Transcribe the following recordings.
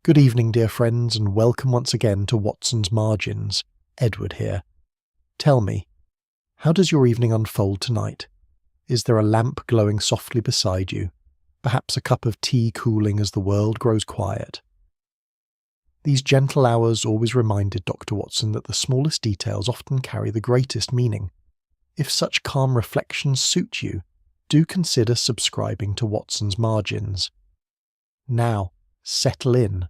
Good evening, dear friends, and welcome once again to Watson's Margins. Edward here. Tell me, how does your evening unfold tonight? Is there a lamp glowing softly beside you? Perhaps a cup of tea cooling as the world grows quiet? These gentle hours always reminded Dr. Watson that the smallest details often carry the greatest meaning. If such calm reflections suit you, do consider subscribing to Watson's Margins. Now, settle in.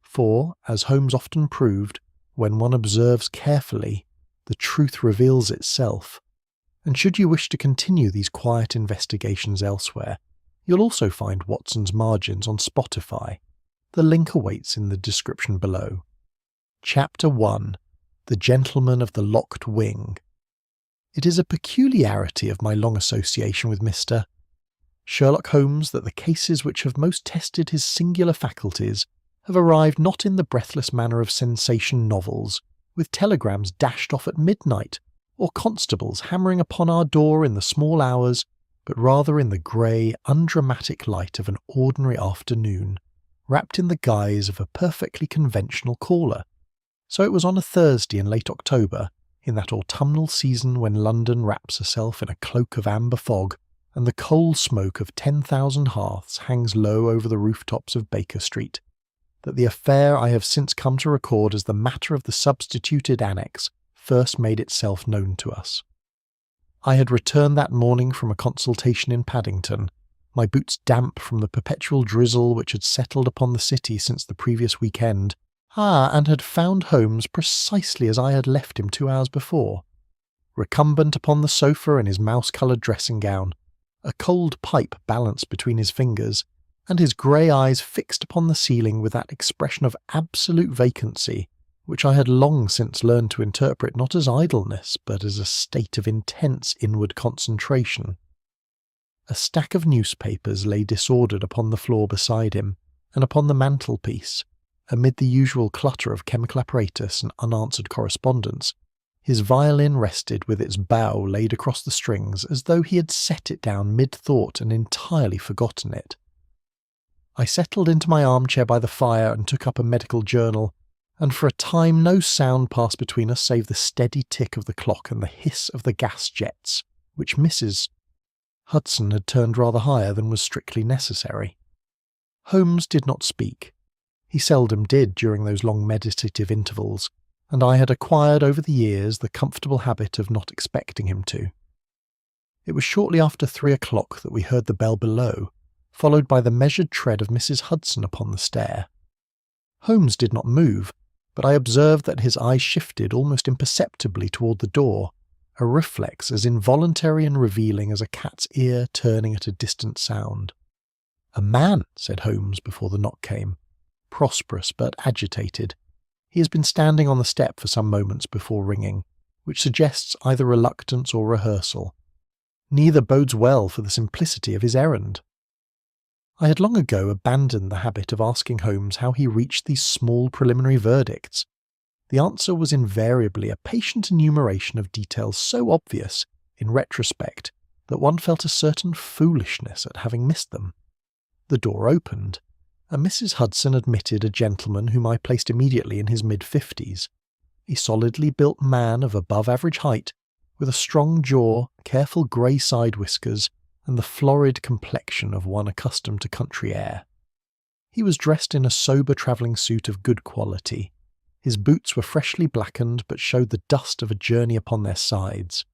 For, as Holmes often proved, when one observes carefully, the truth reveals itself. And should you wish to continue these quiet investigations elsewhere, you'll also find Watson's Margins on Spotify. The link awaits in the description below. Chapter 1. The Gentleman of the Locked Wing. It is a peculiarity of my long association with Mr. Sherlock Holmes that the cases which have most tested his singular faculties have arrived not in the breathless manner of sensation novels, with telegrams dashed off at midnight, or constables hammering upon our door in the small hours, but rather in the grey, undramatic light of an ordinary afternoon, wrapped in the guise of a perfectly conventional caller. So it was on a Thursday in late October, in that autumnal season when London wraps herself in a cloak of amber fog, and the coal smoke of 10,000 hearths hangs low over the rooftops of Baker Street, that the affair I have since come to record as the matter of the Substituted Annex first made itself known to us. I had returned that morning from a consultation in Paddington, my boots damp from the perpetual drizzle which had settled upon the city since the previous weekend, and had found Holmes precisely as I had left him 2 hours before, recumbent upon the sofa in his mouse-coloured dressing-gown, a cold pipe balanced between his fingers, and his grey eyes fixed upon the ceiling with that expression of absolute vacancy which I had long since learned to interpret not as idleness but as a state of intense inward concentration. A stack of newspapers lay disordered upon the floor beside him, and upon the mantelpiece, amid the usual clutter of chemical apparatus and unanswered correspondence, his violin rested with its bow laid across the strings as though he had set it down mid-thought and entirely forgotten it. I settled into my armchair by the fire and took up a medical journal, and for a time no sound passed between us save the steady tick of the clock and the hiss of the gas jets, which Mrs. Hudson had turned rather higher than was strictly necessary. Holmes did not speak. He seldom did during those long meditative intervals, and I had acquired over the years the comfortable habit of not expecting him to. It was shortly after 3 o'clock that we heard the bell below, followed by the measured tread of Mrs. Hudson upon the stair. Holmes did not move, but I observed that his eye shifted almost imperceptibly toward the door, a reflex as involuntary and revealing as a cat's ear turning at a distant sound. "A man," said Holmes before the knock came, prosperous but agitated. He has been standing on the step for some moments before ringing, which suggests either reluctance or rehearsal. Neither bodes well for the simplicity of his errand. I had long ago abandoned the habit of asking Holmes how he reached these small preliminary verdicts. The answer was invariably a patient enumeration of details so obvious, in retrospect, that one felt a certain foolishness at having missed them. The door opened, and Mrs. Hudson admitted a gentleman whom I placed immediately in his mid-50s, a solidly built man of above-average height, with a strong jaw, careful grey side whiskers, and the florid complexion of one accustomed to country air. He was dressed in a sober travelling suit of good quality. His boots were freshly blackened but showed the dust of a journey upon their sides,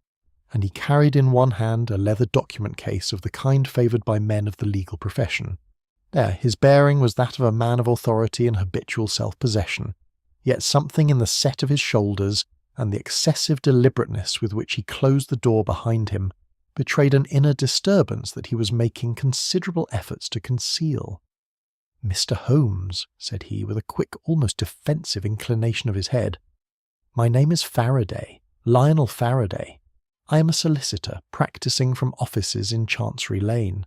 and he carried in one hand a leather document case of the kind favoured by men of the legal profession. His bearing was that of a man of authority and habitual self-possession, yet something in the set of his shoulders and the excessive deliberateness with which he closed the door behind him betrayed an inner disturbance that he was making considerable efforts to conceal. "Mr. Holmes," said he, with a quick, almost defensive inclination of his head, "my name is Faraday, Lionel Faraday. I am a solicitor, practising from offices in Chancery Lane.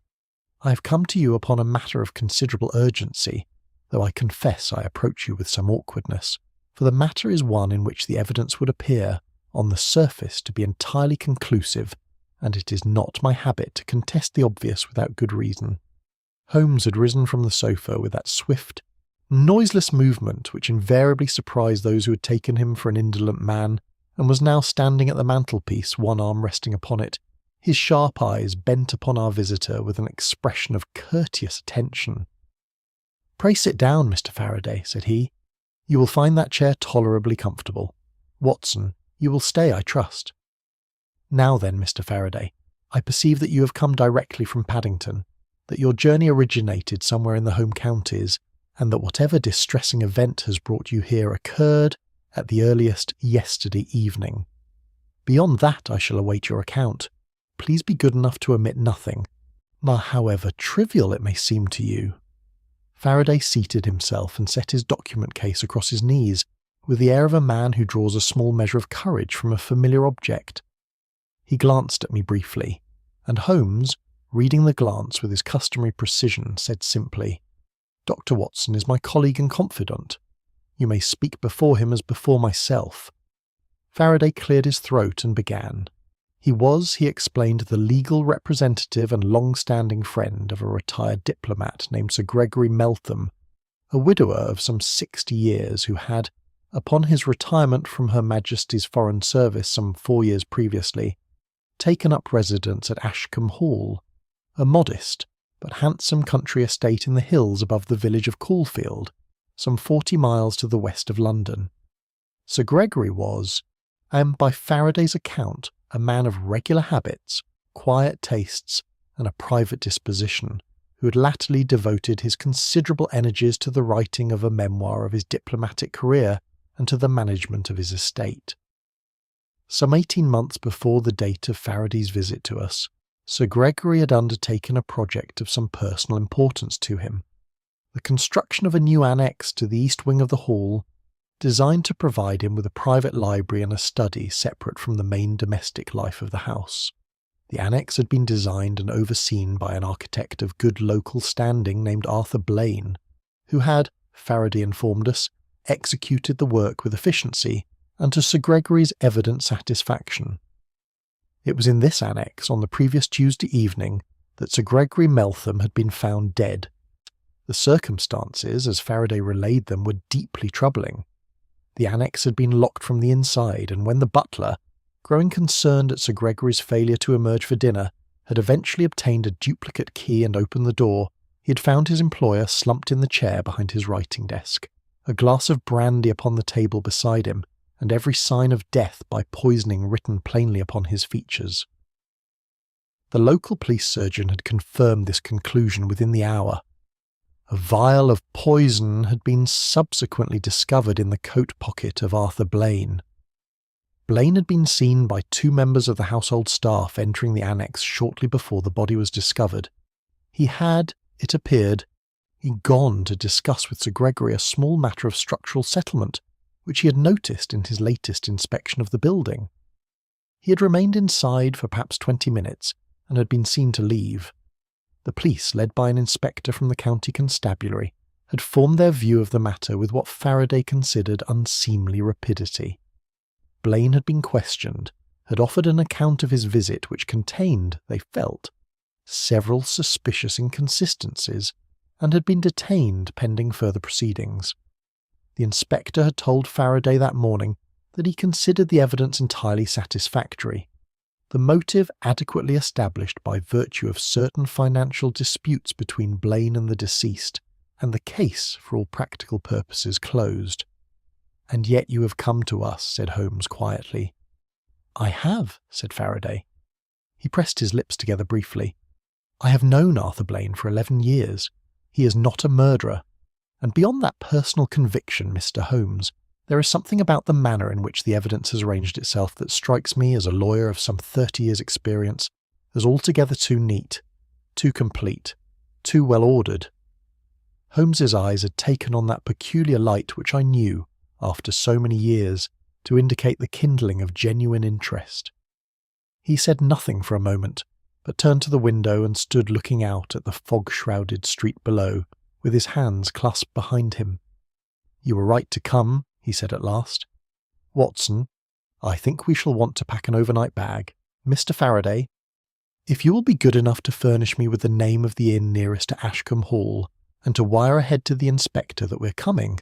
I have come to you upon a matter of considerable urgency, though I confess I approach you with some awkwardness, for the matter is one in which the evidence would appear, on the surface, to be entirely conclusive, and it is not my habit to contest the obvious without good reason." Holmes had risen from the sofa with that swift, noiseless movement which invariably surprised those who had taken him for an indolent man, and was now standing at the mantelpiece, one arm resting upon it, his sharp eyes bent upon our visitor with an expression of courteous attention. "Pray sit down, Mr. Faraday," said he. "You will find that chair tolerably comfortable. Watson, you will stay, I trust. Now then, Mr. Faraday, I perceive that you have come directly from Paddington, that your journey originated somewhere in the home counties, and that whatever distressing event has brought you here occurred, at the earliest, yesterday evening. Beyond that I shall await your account. Please be good enough to omit nothing, however trivial it may seem to you." Faraday seated himself and set his document case across his knees, with the air of a man who draws a small measure of courage from a familiar object. He glanced at me briefly, and Holmes, reading the glance with his customary precision, said simply, "Dr. Watson is my colleague and confidant. You may speak before him as before myself." Faraday cleared his throat and began. He was, he explained, the legal representative and long-standing friend of a retired diplomat named Sir Gregory Meltham, a widower of some 60 years who had, upon his retirement from Her Majesty's Foreign Service some 4 years previously, taken up residence at Ashcombe Hall, a modest but handsome country estate in the hills above the village of Caulfield, some 40 miles to the west of London. Sir Gregory was, and by Faraday's account, a man of regular habits, quiet tastes, and a private disposition, who had latterly devoted his considerable energies to the writing of a memoir of his diplomatic career and to the management of his estate. Some 18 months before the date of Faraday's visit to us, Sir Gregory had undertaken a project of some personal importance to him, the construction of a new annex to the east wing of the hall, designed to provide him with a private library and a study separate from the main domestic life of the house. The annex had been designed and overseen by an architect of good local standing named Arthur Blane, who had, Faraday informed us, executed the work with efficiency and to Sir Gregory's evident satisfaction. It was in this annex on the previous Tuesday evening that Sir Gregory Meltham had been found dead. The circumstances, as Faraday relayed them, were deeply troubling. The annex had been locked from the inside, and when the butler, growing concerned at Sir Gregory's failure to emerge for dinner, had eventually obtained a duplicate key and opened the door, he had found his employer slumped in the chair behind his writing desk, a glass of brandy upon the table beside him, and every sign of death by poisoning written plainly upon his features. The local police surgeon had confirmed this conclusion within the hour. A vial of poison had been subsequently discovered in the coat pocket of Arthur Blane. Blane had been seen by 2 members of the household staff entering the annex shortly before the body was discovered. He had, it appeared, gone to discuss with Sir Gregory a small matter of structural settlement, which he had noticed in his latest inspection of the building. He had remained inside for perhaps 20 minutes and had been seen to leave. The police, led by an inspector from the county constabulary, had formed their view of the matter with what Faraday considered unseemly rapidity. Blane had been questioned, had offered an account of his visit which contained, they felt, several suspicious inconsistencies, and had been detained pending further proceedings. The inspector had told Faraday that morning that he considered the evidence entirely satisfactory, the motive adequately established by virtue of certain financial disputes between Blane and the deceased, and the case, for all practical purposes, closed. "And yet you have come to us," said Holmes quietly. "I have," said Faraday. He pressed his lips together briefly. "I have known Arthur Blane for 11 years. He is not a murderer. And beyond that personal conviction, Mr. Holmes, there is something about the manner in which the evidence has arranged itself that strikes me, as a lawyer of some 30 years' experience, as altogether too neat, too complete, too well ordered." Holmes's eyes had taken on that peculiar light which I knew, after so many years, to indicate the kindling of genuine interest. He said nothing for a moment, but turned to the window and stood looking out at the fog-shrouded street below, with his hands clasped behind him. "You were right to come," he said at last. "Watson, I think we shall want to pack an overnight bag. Mr. Faraday, if you will be good enough to furnish me with the name of the inn nearest to Ashcombe Hall, and to wire ahead to the inspector that we're coming.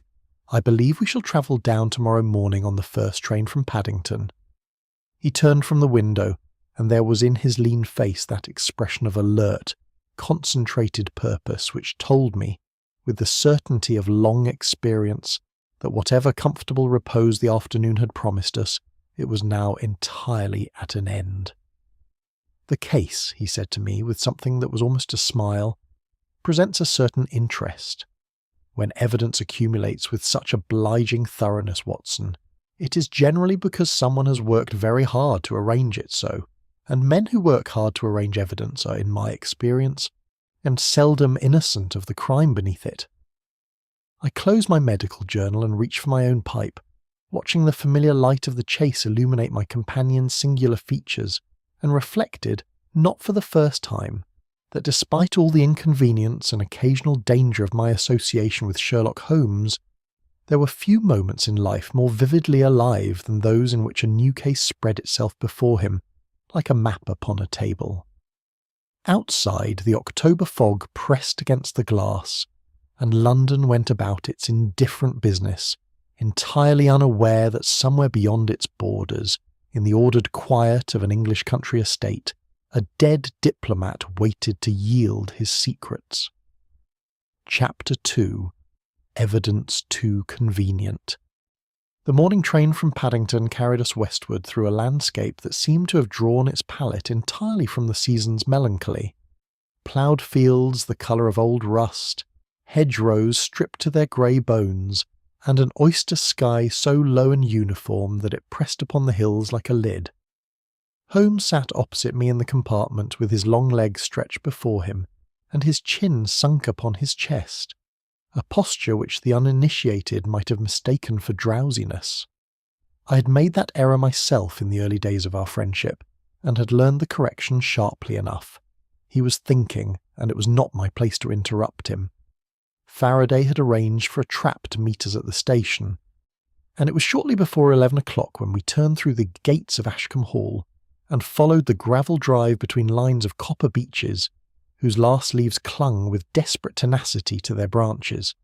I believe we shall travel down tomorrow morning on the first train from Paddington." He turned from the window, and there was in his lean face that expression of alert, concentrated purpose which told me, with the certainty of long experience, that whatever comfortable repose the afternoon had promised us, it was now entirely at an end. "The case," he said to me with something that was almost a smile, "presents a certain interest. When evidence accumulates with such obliging thoroughness, Watson, it is generally because someone has worked very hard to arrange it so, and men who work hard to arrange evidence are, in my experience, and seldom innocent of the crime beneath it." I closed my medical journal and reached for my own pipe, watching the familiar light of the chase illuminate my companion's singular features, and reflected, not for the first time, that despite all the inconvenience and occasional danger of my association with Sherlock Holmes, there were few moments in life more vividly alive than those in which a new case spread itself before him, like a map upon a table. Outside, the October fog pressed against the glass, and London went about its indifferent business, entirely unaware that somewhere beyond its borders, in the ordered quiet of an English country estate, a dead diplomat waited to yield his secrets. Chapter 2. Evidence Too Convenient. The morning train from Paddington carried us westward through a landscape that seemed to have drawn its palette entirely from the season's melancholy. Ploughed fields the colour of old rust, hedgerows stripped to their grey bones, and an oyster sky so low and uniform that it pressed upon the hills like a lid. Holmes sat opposite me in the compartment with his long legs stretched before him, and his chin sunk upon his chest, a posture which the uninitiated might have mistaken for drowsiness. I had made that error myself in the early days of our friendship, and had learned the correction sharply enough. He was thinking, and it was not my place to interrupt him. Faraday had arranged for a trap to meet us at the station, and it was shortly before 11 o'clock when we turned through the gates of Ashcombe Hall and followed the gravel drive between lines of copper beeches, whose last leaves clung with desperate tenacity to their branches.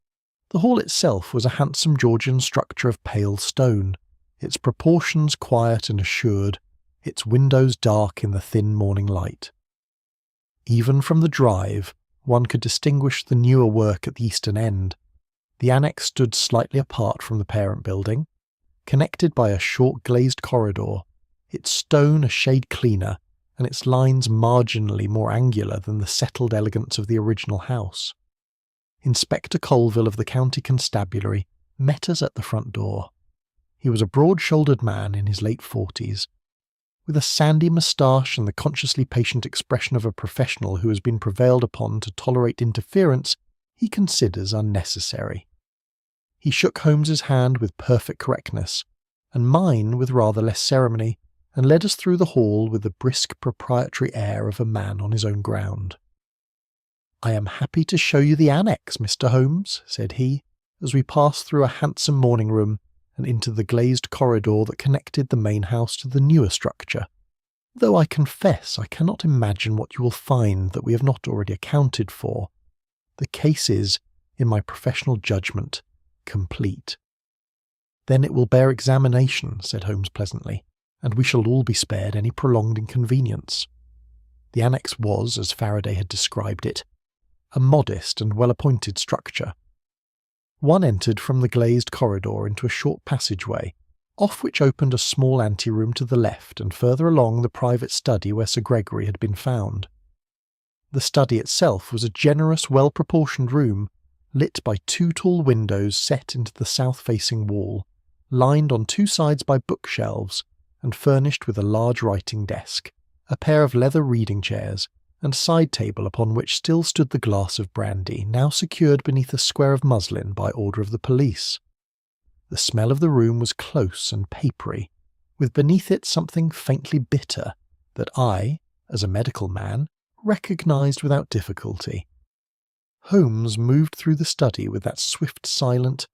The hall itself was a handsome Georgian structure of pale stone, its proportions quiet and assured, its windows dark in the thin morning light. Even from the drive, one could distinguish the newer work at the eastern end. The annex stood slightly apart from the parent building, connected by a short glazed corridor, its stone a shade cleaner, and its lines marginally more angular than the settled elegance of the original house. Inspector Colville of the County Constabulary met us at the front door. He was a broad-shouldered man in his late 40s, with a sandy moustache and the consciously patient expression of a professional who has been prevailed upon to tolerate interference he considers unnecessary. He shook Holmes's hand with perfect correctness, and mine with rather less ceremony, and led us through the hall with the brisk proprietary air of a man on his own ground. "I am happy to show you the annex, Mr. Holmes," said he, as we passed through a handsome morning room and into the glazed corridor that connected the main house to the newer structure, "though I confess I cannot imagine what you will find that we have not already accounted for. The case is, in my professional judgment, complete." "Then it will bear examination," said Holmes pleasantly, "and we shall all be spared any prolonged inconvenience." The annex was, as Faraday had described it, a modest and well-appointed structure. One entered from the glazed corridor into a short passageway, off which opened a small anteroom to the left, and further along the private study where Sir Gregory had been found. The study itself was a generous, well-proportioned room, lit by two tall windows set into the south-facing wall, lined on two sides by bookshelves, and furnished with a large writing desk, a pair of leather reading chairs, and side table upon which still stood the glass of brandy, now secured beneath a square of muslin by order of the police. The smell of the room was close and papery, with beneath it something faintly bitter that I, as a medical man, recognised without difficulty. Holmes moved through the study with that swift, silent,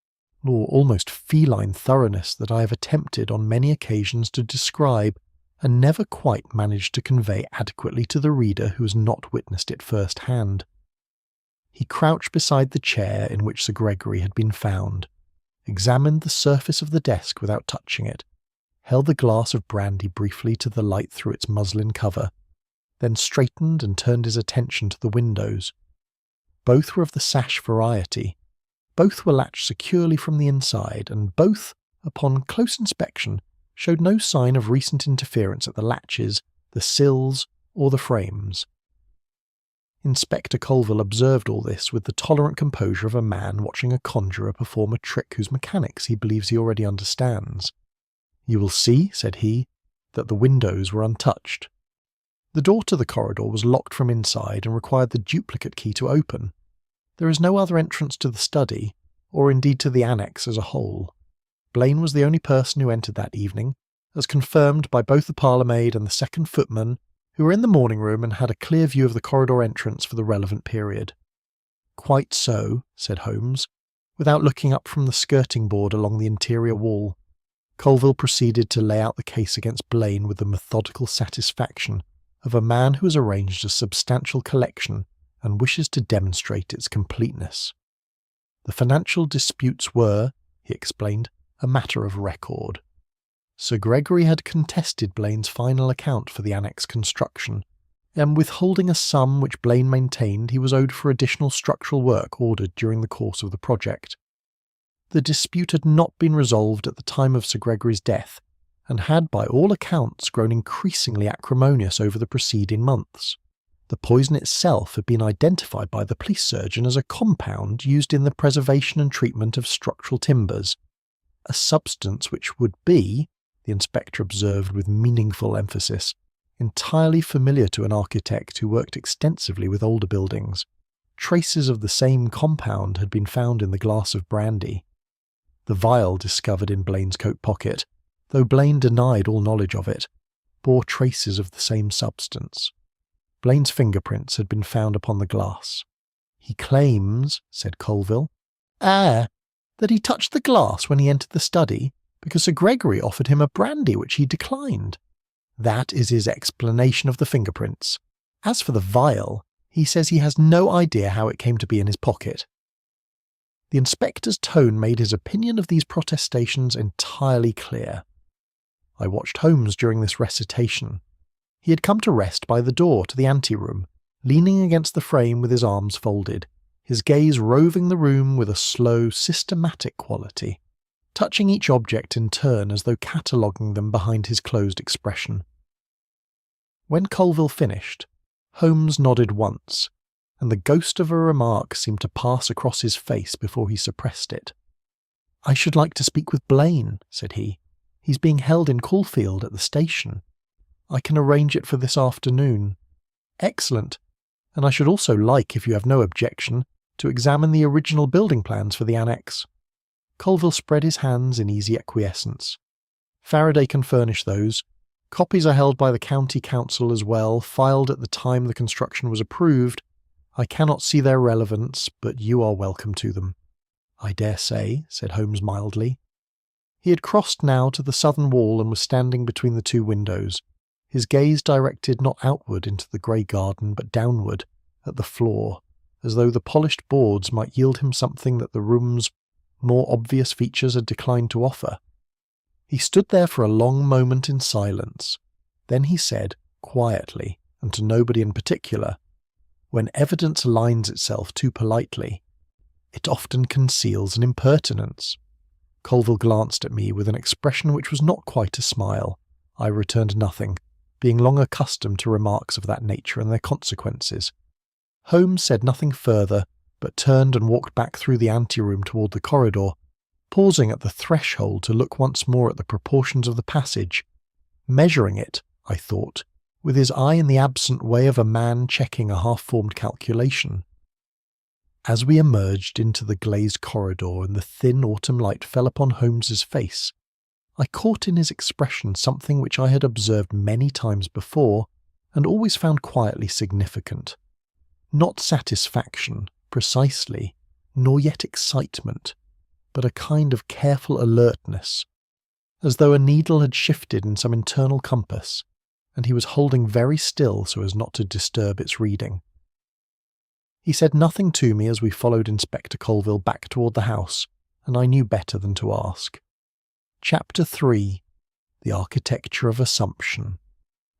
or almost feline thoroughness that I have attempted on many occasions to describe, and never quite managed to convey adequately to the reader who has not witnessed it first hand. He crouched beside the chair in which Sir Gregory had been found, examined the surface of the desk without touching it, held the glass of brandy briefly to the light through its muslin cover, then straightened and turned his attention to the windows. Both were of the sash variety. Both were latched securely from the inside, and both, upon close inspection, showed no sign of recent interference at the latches, the sills, or the frames. Inspector Colville observed all this with the tolerant composure of a man watching a conjurer perform a trick whose mechanics he believes he already understands. "You will see," said he, "that the windows were untouched. The door to the corridor was locked from inside and required the duplicate key to open. There is no other entrance to the study, or indeed to the annex as a whole. Blane was the only person who entered that evening, as confirmed by both the parlour-maid and the second footman, who were in the morning-room and had a clear view of the corridor entrance for the relevant period." "Quite so," said Holmes, without looking up from the skirting board along the interior wall. Colville proceeded to lay out the case against Blane with the methodical satisfaction of a man who has arranged a substantial collection and wishes to demonstrate its completeness. The financial disputes were, he explained, a matter of record. Sir Gregory had contested Blane's final account for the annex construction, and withholding a sum which Blane maintained he was owed for additional structural work ordered during the course of the project. The dispute had not been resolved at the time of Sir Gregory's death, and had by all accounts grown increasingly acrimonious over the preceding months. The poison itself had been identified by the police surgeon as a compound used in the preservation and treatment of structural timbers, a substance which would be, the inspector observed with meaningful emphasis, entirely familiar to an architect who worked extensively with older buildings. Traces of the same compound had been found in the glass of brandy. The vial discovered in Blane's coat pocket, though Blane denied all knowledge of it, bore traces of the same substance. Blane's fingerprints had been found upon the glass. "He claims," said Colville, "that he touched the glass when he entered the study, because Sir Gregory offered him a brandy which he declined. That is his explanation of the fingerprints. As for the vial, he says he has no idea how it came to be in his pocket." The inspector's tone made his opinion of these protestations entirely clear. I watched Holmes during this recitation. He had come to rest by the door to the anteroom, leaning against the frame with his arms folded, his gaze roving the room with a slow, systematic quality, touching each object in turn as though cataloguing them behind his closed expression. When Colville finished, Holmes nodded once, and the ghost of a remark seemed to pass across his face before he suppressed it. "I should like to speak with Blane," said he. "He's being held in Caulfield at the station. I can arrange it for this afternoon." "Excellent. And I should also like, if you have no objection, to examine the original building plans for the annex." Colville spread his hands in easy acquiescence. "Faraday can furnish those. Copies are held by the county council as well, filed at the time the construction was approved. I cannot see their relevance, but you are welcome to them." "I dare say," said Holmes mildly. He had crossed now to the southern wall and was standing between the two windows, his gaze directed not outward into the grey garden but downward, at the floor, as though the polished boards might yield him something that the room's more obvious features had declined to offer. He stood there for a long moment in silence. Then he said, quietly, and to nobody in particular, "When evidence lines itself too politely, it often conceals an impertinence." Colville glanced at me with an expression which was not quite a smile. I returned nothing, being long accustomed to remarks of that nature and their consequences. Holmes said nothing further, but turned and walked back through the anteroom toward the corridor, pausing at the threshold to look once more at the proportions of the passage, measuring it, I thought, with his eye in the absent way of a man checking a half-formed calculation. As we emerged into the glazed corridor and the thin autumn light fell upon Holmes's face, I caught in his expression something which I had observed many times before and always found quietly significant. Not satisfaction, precisely, nor yet excitement, but a kind of careful alertness, as though a needle had shifted in some internal compass, and he was holding very still so as not to disturb its reading. He said nothing to me as we followed Inspector Colville back toward the house, and I knew better than to ask. Chapter 3. The Architecture of Assumption.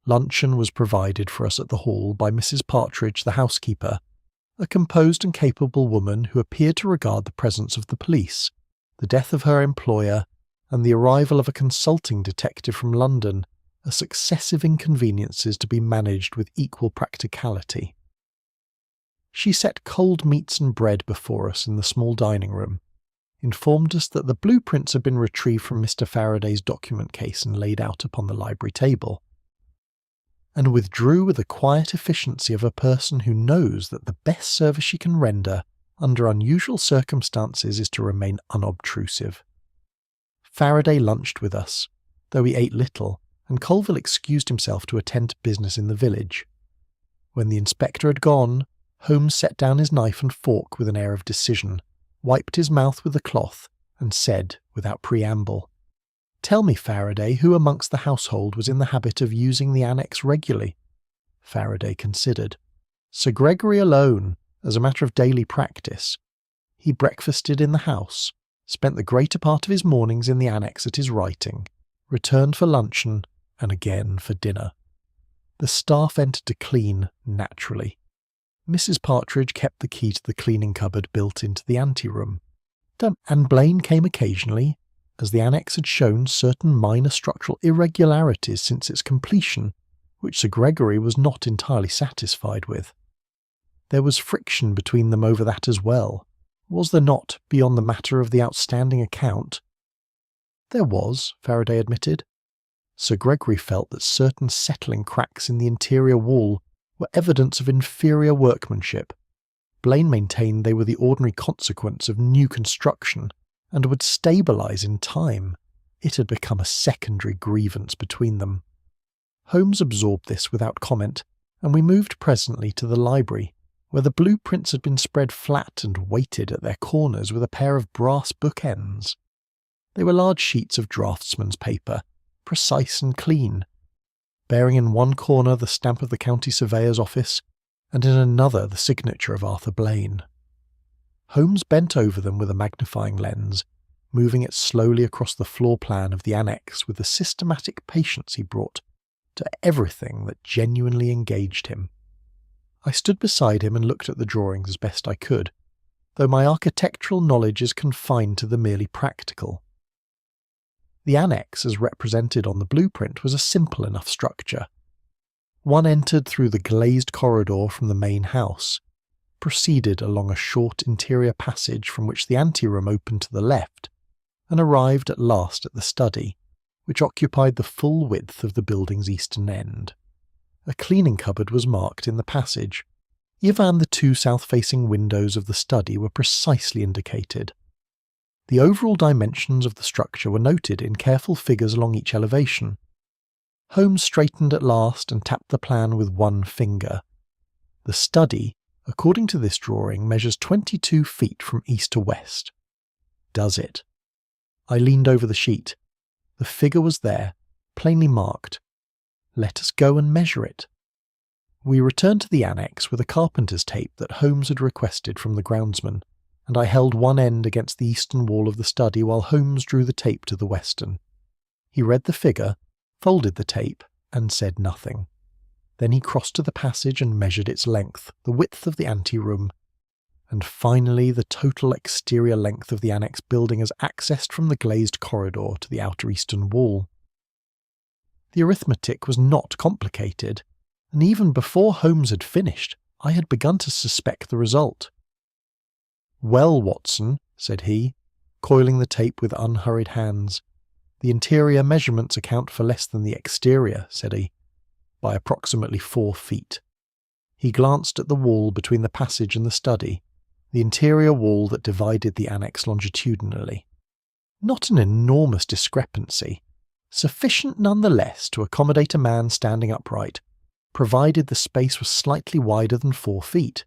Luncheon was provided for us at the hall by Mrs. Partridge, the housekeeper, a composed and capable woman who appeared to regard the presence of the police, the death of her employer, and the arrival of a consulting detective from London as successive inconveniences to be managed with equal practicality. She set cold meats and bread before us in the small dining room, informed us that the blueprints had been retrieved from Mr. Faraday's document case and laid out upon the library table, and withdrew with the quiet efficiency of a person who knows that the best service she can render under unusual circumstances is to remain unobtrusive. Faraday lunched with us, though he ate little, and Colville excused himself to attend to business in the village. When the inspector had gone, Holmes set down his knife and fork with an air of decision, wiped his mouth with a cloth, and said, without preamble, "Tell me, Faraday, who amongst the household was in the habit of using the annex regularly?" Faraday considered. "Sir Gregory alone, as a matter of daily practice. He breakfasted in the house, spent the greater part of his mornings in the annex at his writing, returned for luncheon, and again for dinner. The staff entered to clean, naturally. Mrs. Partridge kept the key to the cleaning cupboard built into the anteroom. And Blane came occasionally, as the annex had shown certain minor structural irregularities since its completion, which Sir Gregory was not entirely satisfied with. There was friction between them over that as well. Was there not, beyond the matter of the outstanding account? There was, Faraday admitted. Sir Gregory felt that certain settling cracks in the interior wall were evidence of inferior workmanship. Blane maintained they were the ordinary consequence of new construction, and would stabilise in time. It had become a secondary grievance between them. Holmes absorbed this without comment, and we moved presently to the library, where the blueprints had been spread flat and weighted at their corners with a pair of brass bookends. They were large sheets of draftsman's paper, precise and clean, bearing in one corner the stamp of the county surveyor's office, and in another the signature of Arthur Blane. Holmes bent over them with a magnifying lens, moving it slowly across the floor plan of the annex with the systematic patience he brought to everything that genuinely engaged him. I stood beside him and looked at the drawings as best I could, though my architectural knowledge is confined to the merely practical. The annex, as represented on the blueprint, was a simple enough structure. One entered through the glazed corridor from the main house, proceeded along a short interior passage from which the anteroom opened to the left, and arrived at last at the study, which occupied the full width of the building's eastern end. A cleaning cupboard was marked in the passage. Even the two south-facing windows of the study were precisely indicated. The overall dimensions of the structure were noted in careful figures along each elevation. Holmes straightened at last and tapped the plan with one finger. The study, according to this drawing, measures 22 feet from east to west. Does it? I leaned over the sheet. The figure was there, plainly marked. Let us go and measure it. We returned to the annex with a carpenter's tape that Holmes had requested from the groundsman, and I held one end against the eastern wall of the study while Holmes drew the tape to the western. He read the figure, folded the tape, and said nothing. Then he crossed to the passage and measured its length, the width of the anteroom, and finally the total exterior length of the annex building as accessed from the glazed corridor to the outer eastern wall. The arithmetic was not complicated, and even before Holmes had finished, I had begun to suspect the result. "Well, Watson," said he, coiling the tape with unhurried hands, "the interior measurements account for less than the exterior," said he, "by approximately 4 feet. He glanced at the wall between the passage and the study, the interior wall that divided the annex longitudinally. Not an enormous discrepancy, sufficient nonetheless to accommodate a man standing upright, provided the space was slightly wider than 4 feet,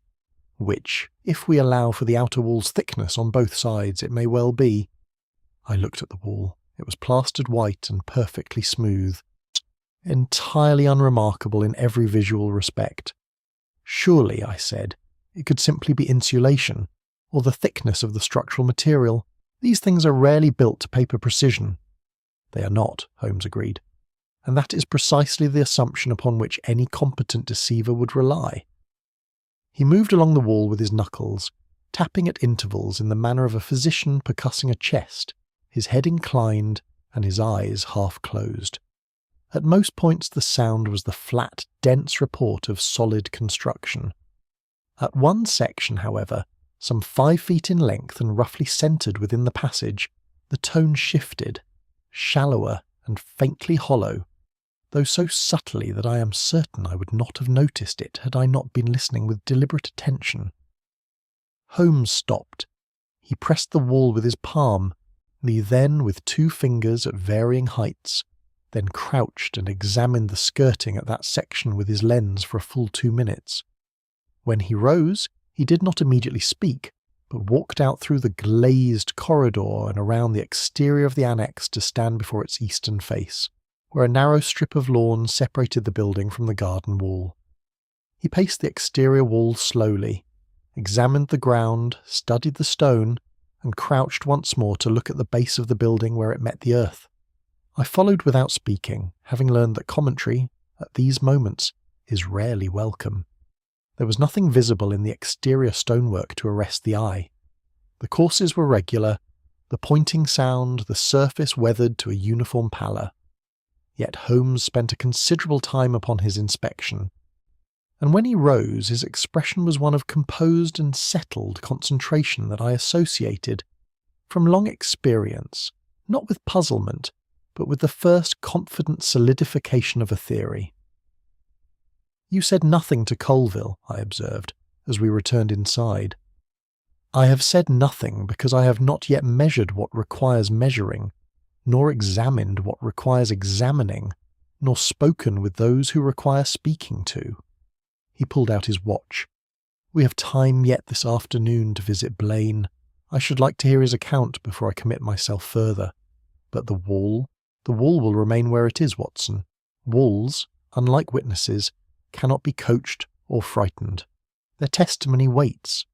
which, if we allow for the outer wall's thickness on both sides, it may well be. I looked at the wall. It was plastered white and perfectly smooth, entirely unremarkable in every visual respect. Surely, I said, It could simply be insulation, or the thickness of the structural material. These things are rarely built to paper precision. They are not, Holmes agreed, and that is precisely the assumption upon which any competent deceiver would rely. He moved along the wall with his knuckles, tapping at intervals in the manner of a physician percussing a chest, his head inclined and his eyes half closed. At most points the sound was the flat, dense report of solid construction. At one section, however, some 5 feet in length and roughly centred within the passage, the tone shifted, shallower and faintly hollow, though so subtly that I am certain I would not have noticed it had I not been listening with deliberate attention. Holmes stopped. He pressed the wall with his palm, and he then, with 2 fingers at varying heights, then crouched and examined the skirting at that section with his lens for a full 2 minutes. When he rose, he did not immediately speak, but walked out through the glazed corridor and around the exterior of the annex to stand before its eastern face, where a narrow strip of lawn separated the building from the garden wall. He paced the exterior wall slowly, examined the ground, studied the stone, and crouched once more to look at the base of the building where it met the earth. I followed without speaking, having learned that commentary, at these moments, is rarely welcome. There was nothing visible in the exterior stonework to arrest the eye. The courses were regular, the pointing sound, the surface weathered to a uniform pallor. Yet Holmes spent a considerable time upon his inspection, and when he rose his expression was one of composed and settled concentration that I associated, from long experience, not with puzzlement, but with the first confident solidification of a theory. "You said nothing to Colville," I observed, as we returned inside. "I have said nothing because I have not yet measured what requires measuring, nor examined what requires examining, nor spoken with those who require speaking to." He pulled out his watch. "We have time yet this afternoon to visit Blane. I should like to hear his account before I commit myself further. But the wall will remain where it is, Watson. Walls, unlike witnesses, cannot be coached or frightened. Their testimony waits."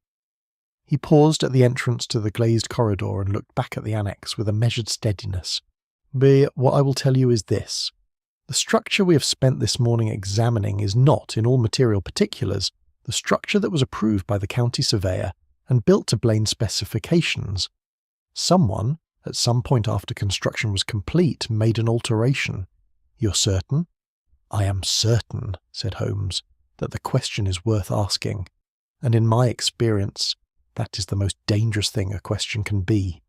He paused at the entrance to the glazed corridor and looked back at the annex with a measured steadiness. "B, what I will tell you is this. The structure we have spent this morning examining is not, in all material particulars, the structure that was approved by the county surveyor and built to Blane's specifications. Someone, at some point after construction was complete, made an alteration. You're certain?" "I am certain," said Holmes, "that the question is worth asking, and in my experience, that is the most dangerous thing a question can be."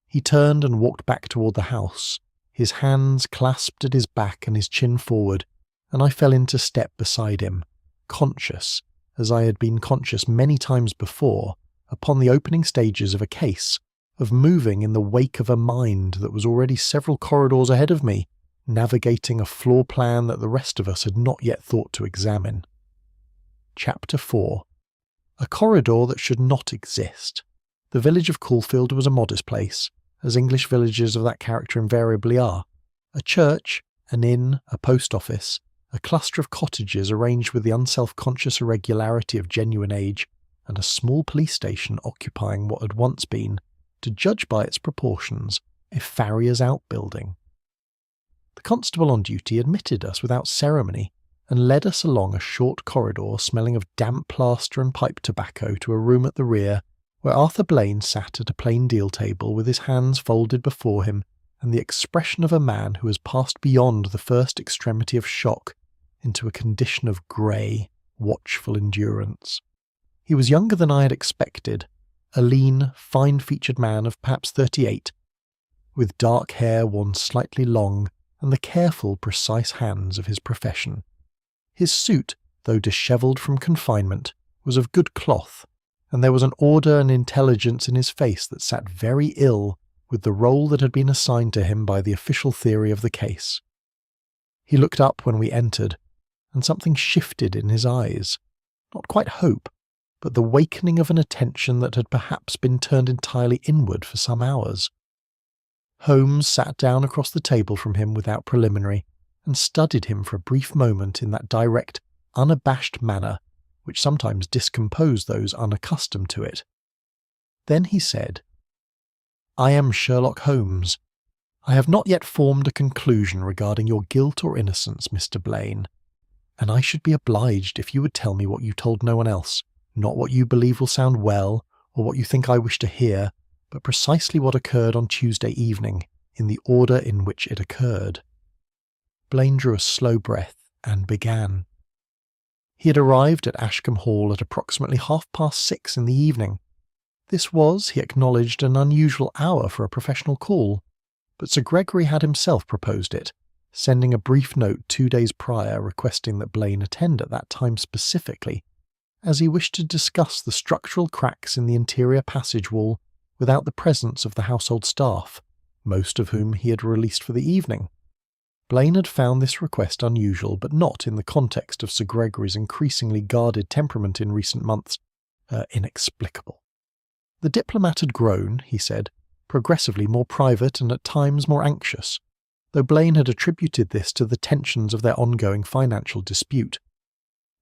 He turned and walked back toward the house, his hands clasped at his back and his chin forward, and I fell into step beside him, conscious, as I had been conscious many times before, upon the opening stages of a case, of moving in the wake of a mind that was already several corridors ahead of me, navigating a floor plan that the rest of us had not yet thought to examine. Chapter 4. A corridor that should not exist. The village of Caulfield was a modest place, as English villages of that character invariably are. A church, an inn, a post office, a cluster of cottages arranged with the unself-conscious irregularity of genuine age, and a small police station occupying what had once been, to judge by its proportions, a farrier's outbuilding. The constable on duty admitted us without ceremony, and led us along a short corridor smelling of damp plaster and pipe tobacco to a room at the rear, where Arthur Blane sat at a plain deal table with his hands folded before him and the expression of a man who has passed beyond the first extremity of shock into a condition of grey, watchful endurance. He was younger than I had expected, a lean, fine-featured man of perhaps 38, with dark hair worn slightly long and the careful, precise hands of his profession. His suit, though dishevelled from confinement, was of good cloth, and there was an order and intelligence in his face that sat very ill with the role that had been assigned to him by the official theory of the case. He looked up when we entered, and something shifted in his eyes. Not quite hope, but the wakening of an attention that had perhaps been turned entirely inward for some hours. Holmes sat down across the table from him without preliminary, and studied him for a brief moment in that direct, unabashed manner which sometimes discomposed those unaccustomed to it. Then he said, "I am Sherlock Holmes. I have not yet formed a conclusion regarding your guilt or innocence, Mr. Blane, and I should be obliged if you would tell me what you told no one else, not what you believe will sound well, or what you think I wish to hear, but precisely what occurred on Tuesday evening, in the order in which it occurred." Blane drew a slow breath and began. He had arrived at Ashcombe Hall at approximately 6:30 in the evening. This was, he acknowledged, an unusual hour for a professional call, but Sir Gregory had himself proposed it, sending a brief note 2 days prior requesting that Blane attend at that time specifically, as he wished to discuss the structural cracks in the interior passage wall without the presence of the household staff, most of whom he had released for the evening. Blane had found this request unusual, but not in the context of Sir Gregory's increasingly guarded temperament in recent months, inexplicable. The diplomat had grown, he said, progressively more private and at times more anxious, though Blane had attributed this to the tensions of their ongoing financial dispute.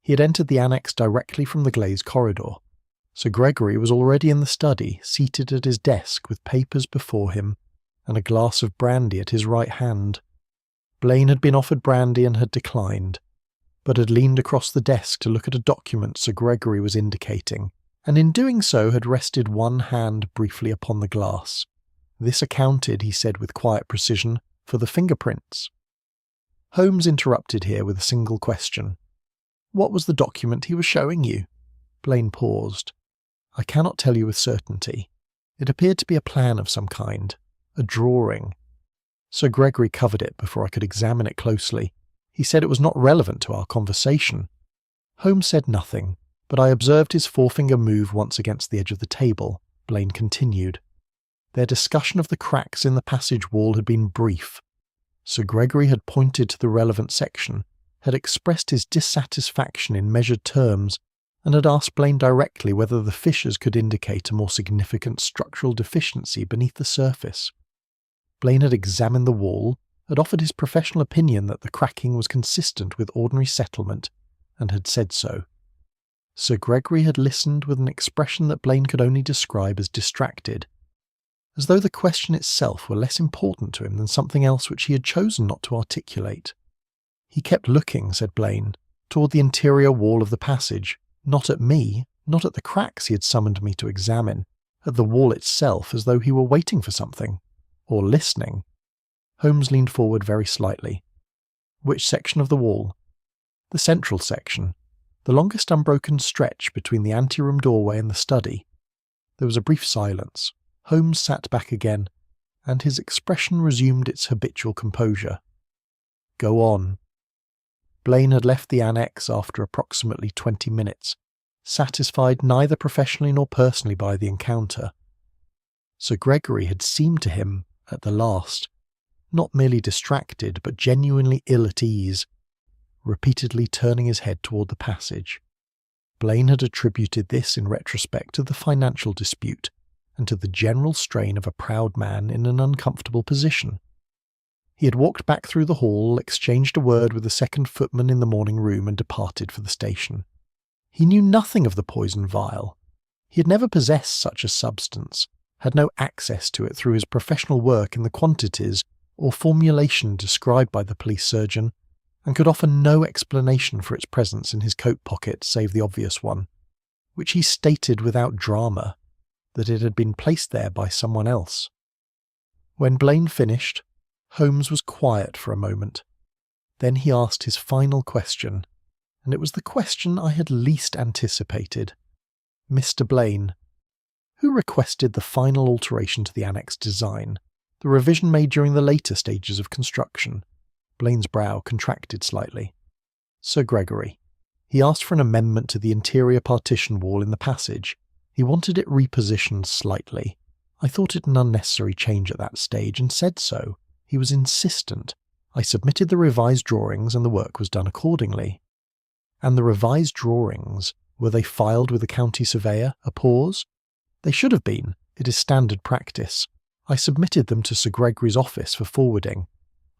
He had entered the annex directly from the glazed corridor. Sir Gregory was already in the study, seated at his desk with papers before him and a glass of brandy at his right hand. Blane had been offered brandy and had declined, but had leaned across the desk to look at a document Sir Gregory was indicating, and in doing so had rested one hand briefly upon the glass. This accounted, he said with quiet precision, for the fingerprints. Holmes interrupted here with a single question. "What was the document he was showing you?" Blane paused. "I cannot tell you with certainty. It appeared to be a plan of some kind, a drawing. Sir Gregory covered it before I could examine it closely. He said it was not relevant to our conversation." Holmes said nothing, but I observed his forefinger move once against the edge of the table. Blane continued. Their discussion of the cracks in the passage wall had been brief. Sir Gregory had pointed to the relevant section, had expressed his dissatisfaction in measured terms, and had asked Blane directly whether the fissures could indicate a more significant structural deficiency beneath the surface. Blane had examined the wall, had offered his professional opinion that the cracking was consistent with ordinary settlement, and had said so. Sir Gregory had listened with an expression that Blane could only describe as distracted, as though the question itself were less important to him than something else which he had chosen not to articulate. He kept looking, said Blane, toward the interior wall of the passage, not at me, not at the cracks he had summoned me to examine, at the wall itself, as though he were waiting for something. Or listening. Holmes leaned forward very slightly. "Which section of the wall?" "The central section, the longest unbroken stretch between the anteroom doorway and the study." There was a brief silence. Holmes sat back again, and his expression resumed its habitual composure. "Go on." Blane had left the annex after approximately 20 minutes, satisfied neither professionally nor personally by the encounter. Sir Gregory had seemed to him, at the last, not merely distracted, but genuinely ill at ease, repeatedly turning his head toward the passage. Blane had attributed this in retrospect to the financial dispute, and to the general strain of a proud man in an uncomfortable position. He had walked back through the hall, exchanged a word with the second footman in the morning room, and departed for the station. He knew nothing of the poison vial. He had never possessed such a substance, had no access to it through his professional work in the quantities or formulation described by the police surgeon, and could offer no explanation for its presence in his coat pocket save the obvious one, which he stated without drama, that it had been placed there by someone else. When Blane finished, Holmes was quiet for a moment. Then he asked his final question, and it was the question I had least anticipated. "Mr. Blane, who requested the final alteration to the annex design, the revision made during the later stages of construction?" Blane's brow contracted slightly. "Sir Gregory. He asked for an amendment to the interior partition wall in the passage. He wanted it repositioned slightly. I thought it an unnecessary change at that stage, and said so. He was insistent. I submitted the revised drawings, and the work was done accordingly." "And the revised drawings, were they filed with the county surveyor?" A pause. "They should have been. It is standard practice. I submitted them to Sir Gregory's office for forwarding.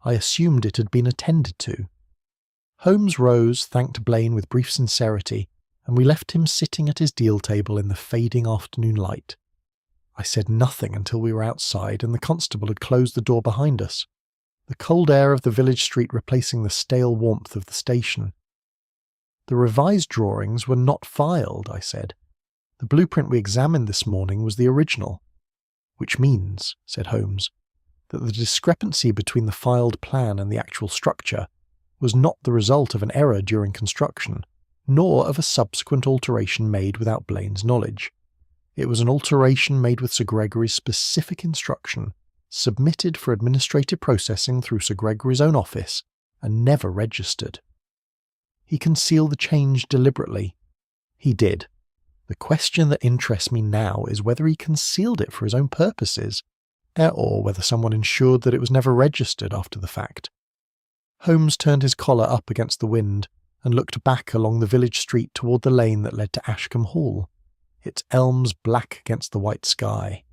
I assumed it had been attended to." Holmes rose, thanked Blane with brief sincerity, and we left him sitting at his deal table in the fading afternoon light. I said nothing until we were outside and the constable had closed the door behind us, the cold air of the village street replacing the stale warmth of the station. The revised drawings were not filed, I said. The blueprint we examined this morning was the original. Which means, said Holmes, that the discrepancy between the filed plan and the actual structure was not the result of an error during construction, nor of a subsequent alteration made without Blane's knowledge. It was an alteration made with Sir Gregory's specific instruction, submitted for administrative processing through Sir Gregory's own office, and never registered. He concealed the change deliberately. He did. The question that interests me now is whether he concealed it for his own purposes, or whether someone ensured that it was never registered after the fact. Holmes turned his collar up against the wind and looked back along the village street toward the lane that led to Ashcombe Hall, its elms black against the white sky.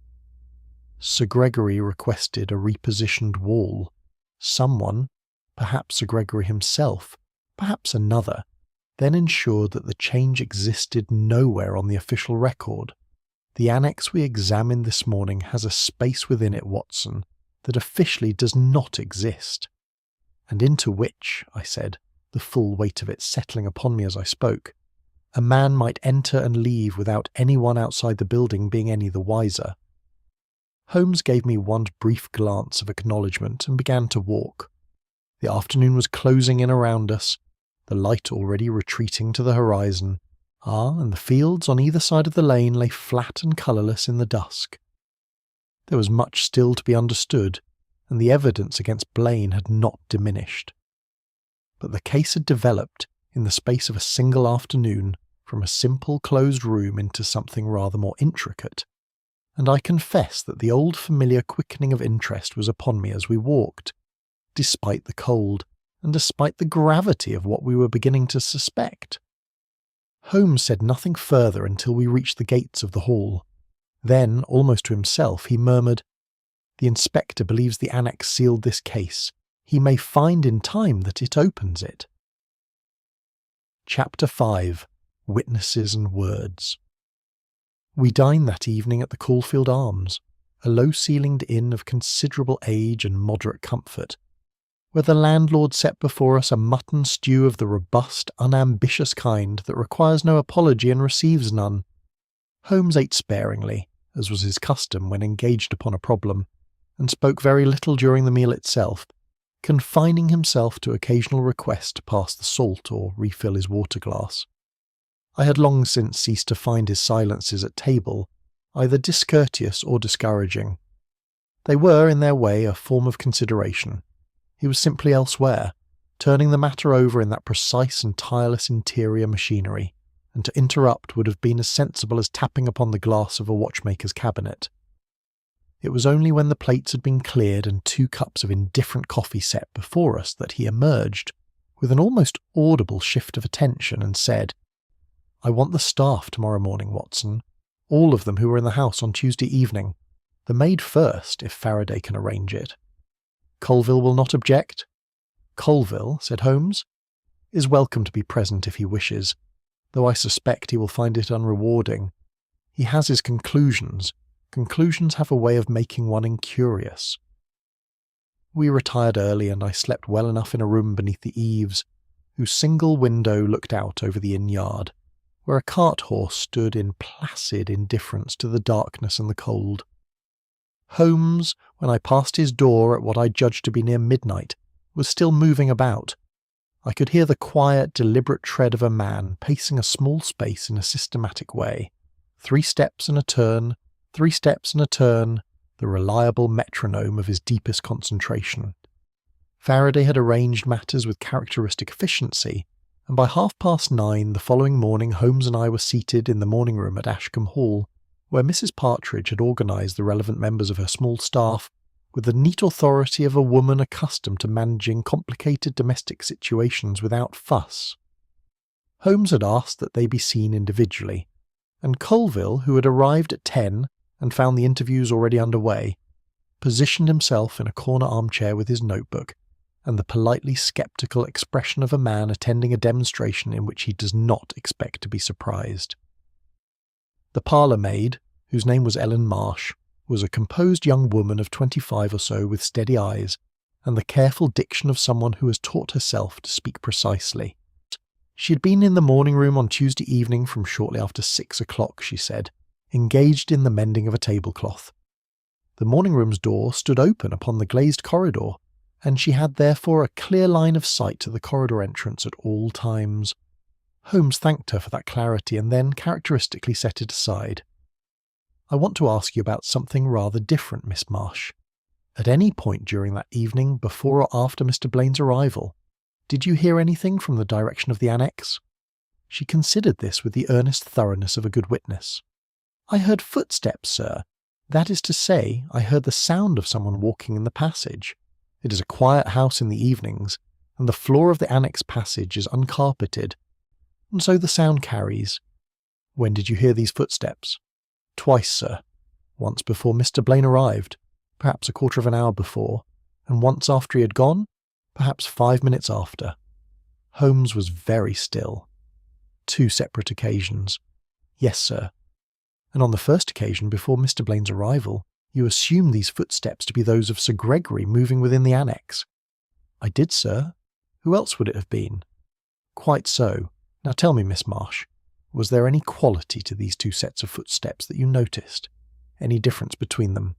Sir Gregory requested a repositioned wall. Someone, perhaps Sir Gregory himself, perhaps another, then ensured that the change existed nowhere on the official record. The annex we examined this morning has a space within it, Watson, that officially does not exist, and into which, I said, the full weight of it settling upon me as I spoke, a man might enter and leave without anyone outside the building being any the wiser. Holmes gave me one brief glance of acknowledgement and began to walk. The afternoon was closing in around us, the light already retreating to the horizon, and the fields on either side of the lane lay flat and colourless in the dusk. There was much still to be understood, and the evidence against Blane had not diminished. But the case had developed, in the space of a single afternoon, from a simple closed room into something rather more intricate, and I confess that the old familiar quickening of interest was upon me as we walked, despite the cold, and despite the gravity of what we were beginning to suspect. Holmes said nothing further until we reached the gates of the hall. Then, almost to himself, he murmured, "The inspector believes the annex sealed this case. He may find in time that it opens it." Chapter 5. Witnesses and Words. We dined that evening at the Caulfield Arms, a low-ceilinged inn of considerable age and moderate comfort, where the landlord set before us a mutton stew of the robust, unambitious kind that requires no apology and receives none. Holmes ate sparingly, as was his custom when engaged upon a problem, and spoke very little during the meal itself, confining himself to occasional requests to pass the salt or refill his water-glass. I had long since ceased to find his silences at table either discourteous or discouraging. They were, in their way, a form of consideration. He was simply elsewhere, turning the matter over in that precise and tireless interior machinery, and to interrupt would have been as sensible as tapping upon the glass of a watchmaker's cabinet. It was only when the plates had been cleared and 2 cups of indifferent coffee set before us that he emerged, with an almost audible shift of attention, and said, "I want the staff tomorrow morning, Watson, all of them who were in the house on Tuesday evening. The maid first, if Faraday can arrange it." "Colville will not object?" "Colville," said Holmes, "is welcome to be present if he wishes, though I suspect he will find it unrewarding. He has his conclusions. Conclusions have a way of making one incurious." We retired early, and I slept well enough in a room beneath the eaves, whose single window looked out over the inn yard, where a cart horse stood in placid indifference to the darkness and the cold. Holmes, when I passed his door at what I judged to be near midnight, was still moving about. I could hear the quiet, deliberate tread of a man pacing a small space in a systematic way. 3 steps and a turn, 3 steps and a turn, the reliable metronome of his deepest concentration. Faraday had arranged matters with characteristic efficiency, and by 9:30 the following morning Holmes and I were seated in the morning room at Ashcombe Hall, where Mrs. Partridge had organised the relevant members of her small staff with the neat authority of a woman accustomed to managing complicated domestic situations without fuss. Holmes had asked that they be seen individually, and Colville, who had arrived at 10 and found the interviews already underway, positioned himself in a corner armchair with his notebook, and the politely sceptical expression of a man attending a demonstration in which he does not expect to be surprised. The parlour maid, whose name was Ellen Marsh, was a composed young woman of 25 or so with steady eyes, and the careful diction of someone who has taught herself to speak precisely. She had been in the morning room on Tuesday evening from shortly after 6 o'clock, she said, engaged in the mending of a tablecloth. The morning room's door stood open upon the glazed corridor, and she had therefore a clear line of sight to the corridor entrance at all times. Holmes thanked her for that clarity and then characteristically set it aside. "I want to ask you about something rather different, Miss Marsh. At any point during that evening, before or after Mr. Blane's arrival, did you hear anything from the direction of the annex?" She considered this with the earnest thoroughness of a good witness. "I heard footsteps, sir. That is to say, I heard the sound of someone walking in the passage. It is a quiet house in the evenings, and the floor of the annex passage is uncarpeted, and so the sound carries." "When did you hear these footsteps?" "Twice, sir. Once before Mr. Blane arrived, perhaps a quarter of an hour before, and once after he had gone, perhaps 5 minutes after." Holmes was very still. "2 separate occasions." "Yes, sir." "And on the first occasion before Mr. Blane's arrival, you assumed these footsteps to be those of Sir Gregory moving within the annex?" "I did, sir. Who else would it have been?" "Quite so. Now tell me, Miss Marsh, was there any quality to these 2 sets of footsteps that you noticed? Any difference between them?"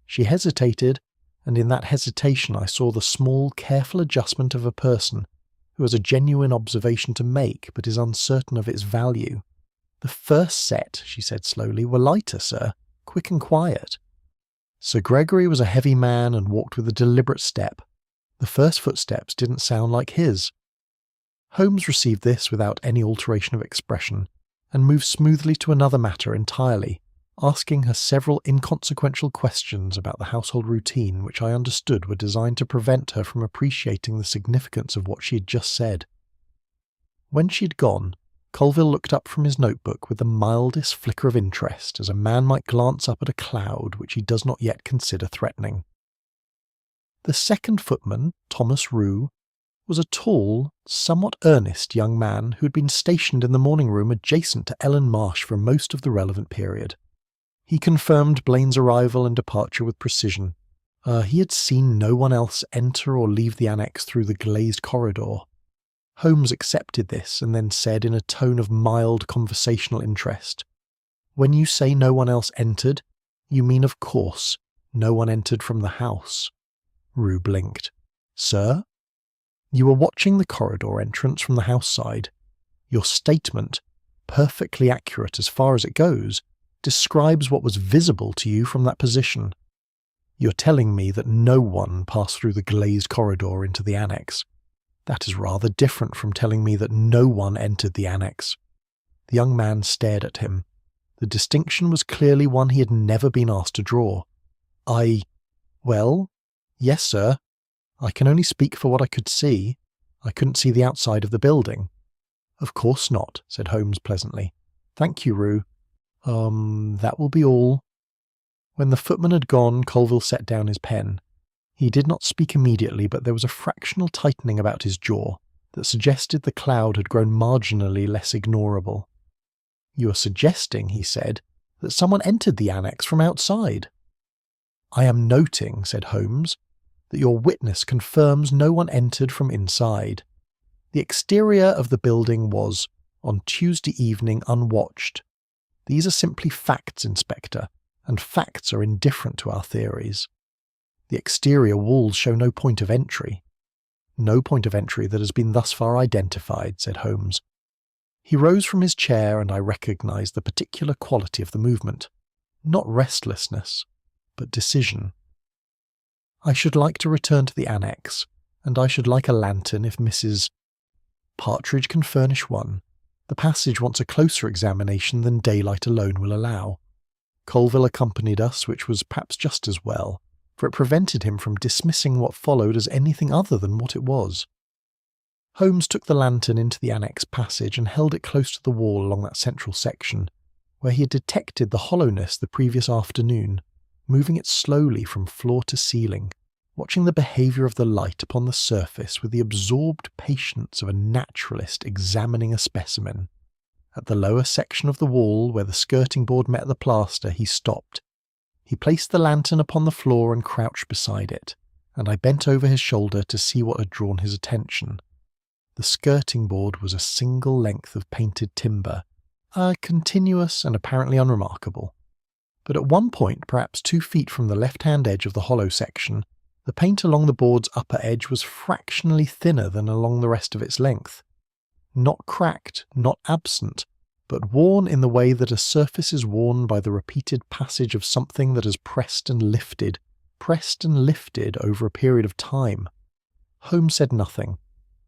She hesitated, and in that hesitation I saw the small, careful adjustment of a person who has a genuine observation to make but is uncertain of its value. "The first set," she said slowly, "were lighter, sir, quick and quiet. Sir Gregory was a heavy man and walked with a deliberate step. The first footsteps didn't sound like his." Holmes received this without any alteration of expression, and moved smoothly to another matter entirely, asking her several inconsequential questions about the household routine which I understood were designed to prevent her from appreciating the significance of what she had just said. When she had gone, Colville looked up from his notebook with the mildest flicker of interest, as a man might glance up at a cloud which he does not yet consider threatening. The second footman, Thomas Rue, was a tall, somewhat earnest young man who had been stationed in the morning room adjacent to Ellen Marsh for most of the relevant period. He confirmed Blane's arrival and departure with precision. He had seen no one else enter or leave the annex through the glazed corridor. Holmes accepted this and then said in a tone of mild conversational interest, "When you say no one else entered, you mean, of course, no one entered from the house." Rue blinked. "Sir? You were watching the corridor entrance from the house side. Your statement, perfectly accurate as far as it goes, describes what was visible to you from that position. You're telling me that no one passed through the glazed corridor into the annex. That is rather different from telling me that no one entered the annex." The young man stared at him. The distinction was clearly one he had never been asked to draw. Well, yes, sir. I can only speak for what I could see. I couldn't see the outside of the building." "Of course not," said Holmes pleasantly. "Thank you, Rue. That will be all." When the footman had gone, Colville set down his pen. He did not speak immediately, but there was a fractional tightening about his jaw that suggested the cloud had grown marginally less ignorable. "You are suggesting," he said, "that someone entered the annex from outside." "I am noting," said Holmes, "that your witness confirms no one entered from inside. The exterior of the building was, on Tuesday evening, unwatched. These are simply facts, Inspector, and facts are indifferent to our theories. The exterior walls show no point of entry." "No point of entry that has been thus far identified," said Holmes. He rose from his chair, and I recognised the particular quality of the movement. Not restlessness, but decision. "I should like to return to the annex, and I should like a lantern if Mrs. Partridge can furnish one. The passage wants a closer examination than daylight alone will allow." Colville accompanied us, which was perhaps just as well, for it prevented him from dismissing what followed as anything other than what it was. Holmes took the lantern into the annex passage and held it close to the wall along that central section, where he had detected the hollowness the previous afternoon, moving it slowly from floor to ceiling. watching the behaviour of the light upon the surface with the absorbed patience of a naturalist examining a specimen. At the lower section of the wall where the skirting board met the plaster, he stopped. He placed the lantern upon the floor and crouched beside it, and I bent over his shoulder to see what had drawn his attention. The skirting board was a single length of painted timber, continuous and apparently unremarkable. But at one point, perhaps 2 feet from the left-hand edge of the hollow section, the paint along the board's upper edge was fractionally thinner than along the rest of its length. Not cracked, not absent, but worn in the way that a surface is worn by the repeated passage of something that has pressed and lifted over a period of time. Holmes said nothing.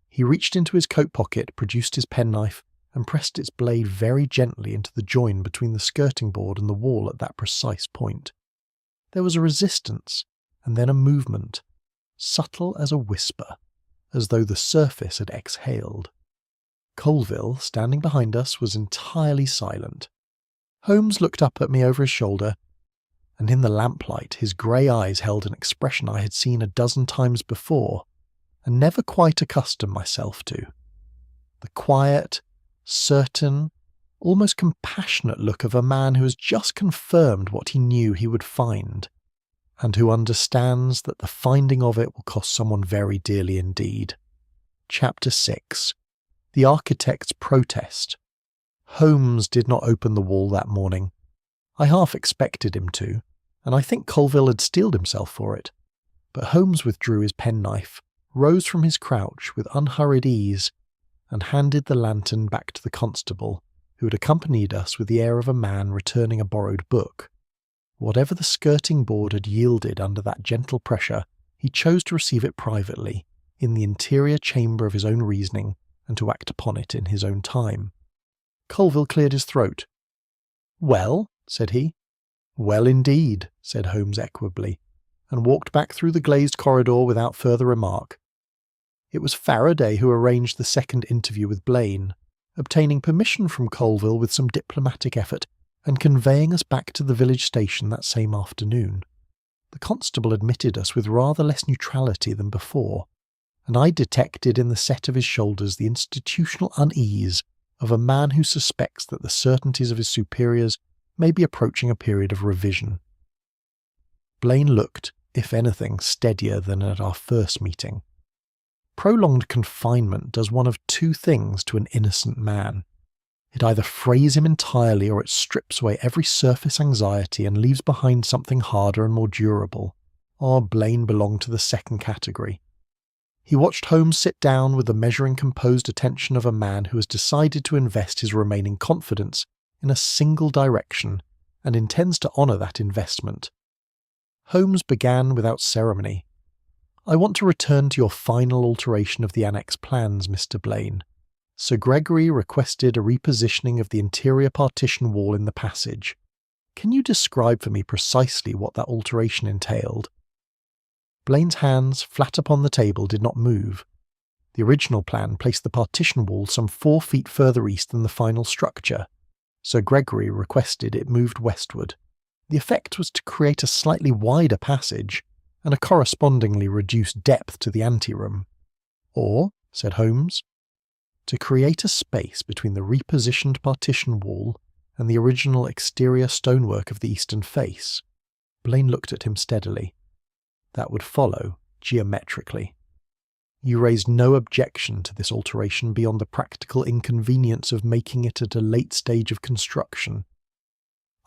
He reached into his coat pocket, produced his penknife, and pressed its blade very gently into the join between the skirting board and the wall at that precise point. There was a resistance, and then a movement, subtle as a whisper, as though the surface had exhaled. Colville, standing behind us, was entirely silent. Holmes looked up at me over his shoulder, and in the lamplight his grey eyes held an expression I had seen a dozen times before, and never quite accustomed myself to. The quiet, certain, almost compassionate look of a man who has just confirmed what he knew he would find, and who understands that the finding of it will cost someone very dearly indeed. Chapter 6. The Architect's Protest. Holmes did not open the wall that morning. I half expected him to, and I think Colville had steeled himself for it. But Holmes withdrew his penknife, rose from his crouch with unhurried ease, and handed the lantern back to the constable, who had accompanied us with the air of a man returning a borrowed book. Whatever the skirting board had yielded under that gentle pressure, he chose to receive it privately, in the interior chamber of his own reasoning, and to act upon it in his own time. Colville cleared his throat. "Well?" said he. "Well indeed," said Holmes equably, and walked back through the glazed corridor without further remark. It was Faraday who arranged the second interview with Blane, obtaining permission from Colville with some diplomatic effort, and conveying us back to the village station that same afternoon. The constable admitted us with rather less neutrality than before, and I detected in the set of his shoulders the institutional unease of a man who suspects that the certainties of his superiors may be approaching a period of revision. Blane looked, if anything, steadier than at our first meeting. Prolonged confinement does one of 2 things to an innocent man. It either frays him entirely or it strips away every surface anxiety and leaves behind something harder and more durable. Blane belonged to the second category. He watched Holmes sit down with the measuring composed attention of a man who has decided to invest his remaining confidence in a single direction and intends to honour that investment. Holmes began without ceremony. "I want to return to your final alteration of the Annex plans, Mr. Blane. Sir Gregory requested a repositioning of the interior partition wall in the passage. Can you describe for me precisely what that alteration entailed?" Blane's hands, flat upon the table, did not move. The original plan placed the partition wall some 4 feet further east than the final structure. Sir Gregory requested it moved westward. The effect was to create a slightly wider passage and a correspondingly reduced depth to the anteroom. "Or," said Holmes, "to create a space between the repositioned partition wall and the original exterior stonework of the eastern face." Blane looked at him steadily. "That would follow, geometrically. You raised no objection to this alteration beyond the practical inconvenience of making it at a late stage of construction."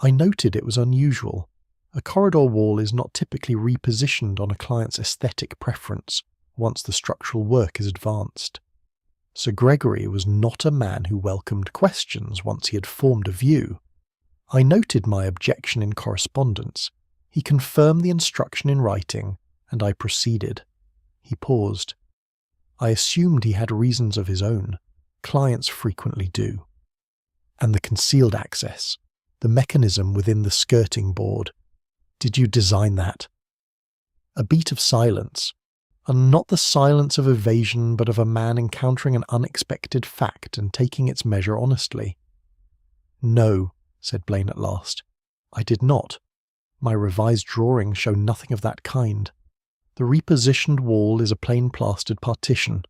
I noted it was unusual. A corridor wall is not typically repositioned on a client's aesthetic preference once the structural work is advanced. Sir Gregory was not a man who welcomed questions once he had formed a view. I noted my objection in correspondence. He confirmed the instruction in writing, and I proceeded. He paused. I assumed he had reasons of his own. Clients frequently do. "And the concealed access, the mechanism within the skirting board. Did you design that?" A beat of silence, and not the silence of evasion but of a man encountering an unexpected fact and taking its measure honestly. "No," said Blane at last. "I did not. My revised drawings show nothing of that kind. The repositioned wall is a plain plastered partition.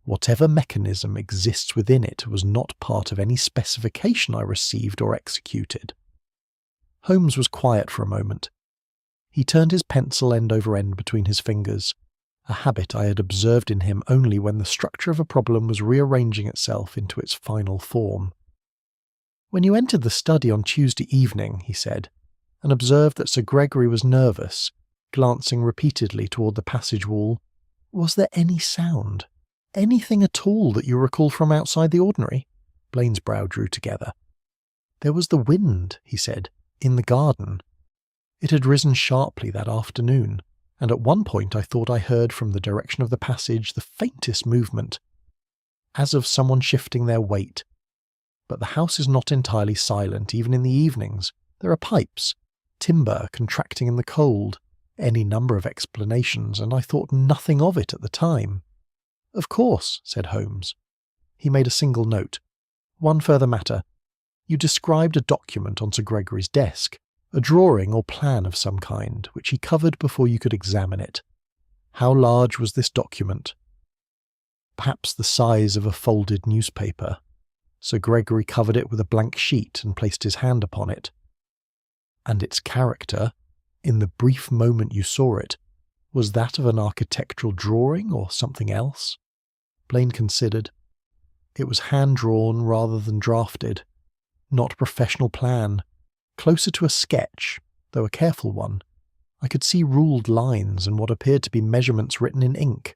Whatever mechanism exists within it was not part of any specification I received or executed." Holmes was quiet for a moment. He turned his pencil end over end between his fingers, a habit I had observed in him only when the structure of a problem was rearranging itself into its final form. "When you entered the study on Tuesday evening," he said, and observed that Sir Gregory was nervous, glancing repeatedly toward the passage wall, "was there any sound? Anything at all that you recall from outside the ordinary?" Blane's brow drew together. "There was the wind," he said, "in the garden. It had risen sharply that afternoon, and at one point I thought I heard from the direction of the passage the faintest movement, as of someone shifting their weight. But the house is not entirely silent even in the evenings. There are pipes, timber contracting in the cold, any number of explanations, and I thought nothing of it at the time." "Of course," said Holmes. He made a single note. "One further matter. You described a document on Sir Gregory's desk, a drawing or plan of some kind, which he covered before you could examine it. How large was this document?" "Perhaps the size of a folded newspaper. Sir Gregory covered it with a blank sheet and placed his hand upon it." "And its character, in the brief moment you saw it, was that of an architectural drawing or something else?" Blane considered. "It was hand-drawn rather than drafted. Not a professional plan. Closer to a sketch, though a careful one. I could see ruled lines and what appeared to be measurements written in ink,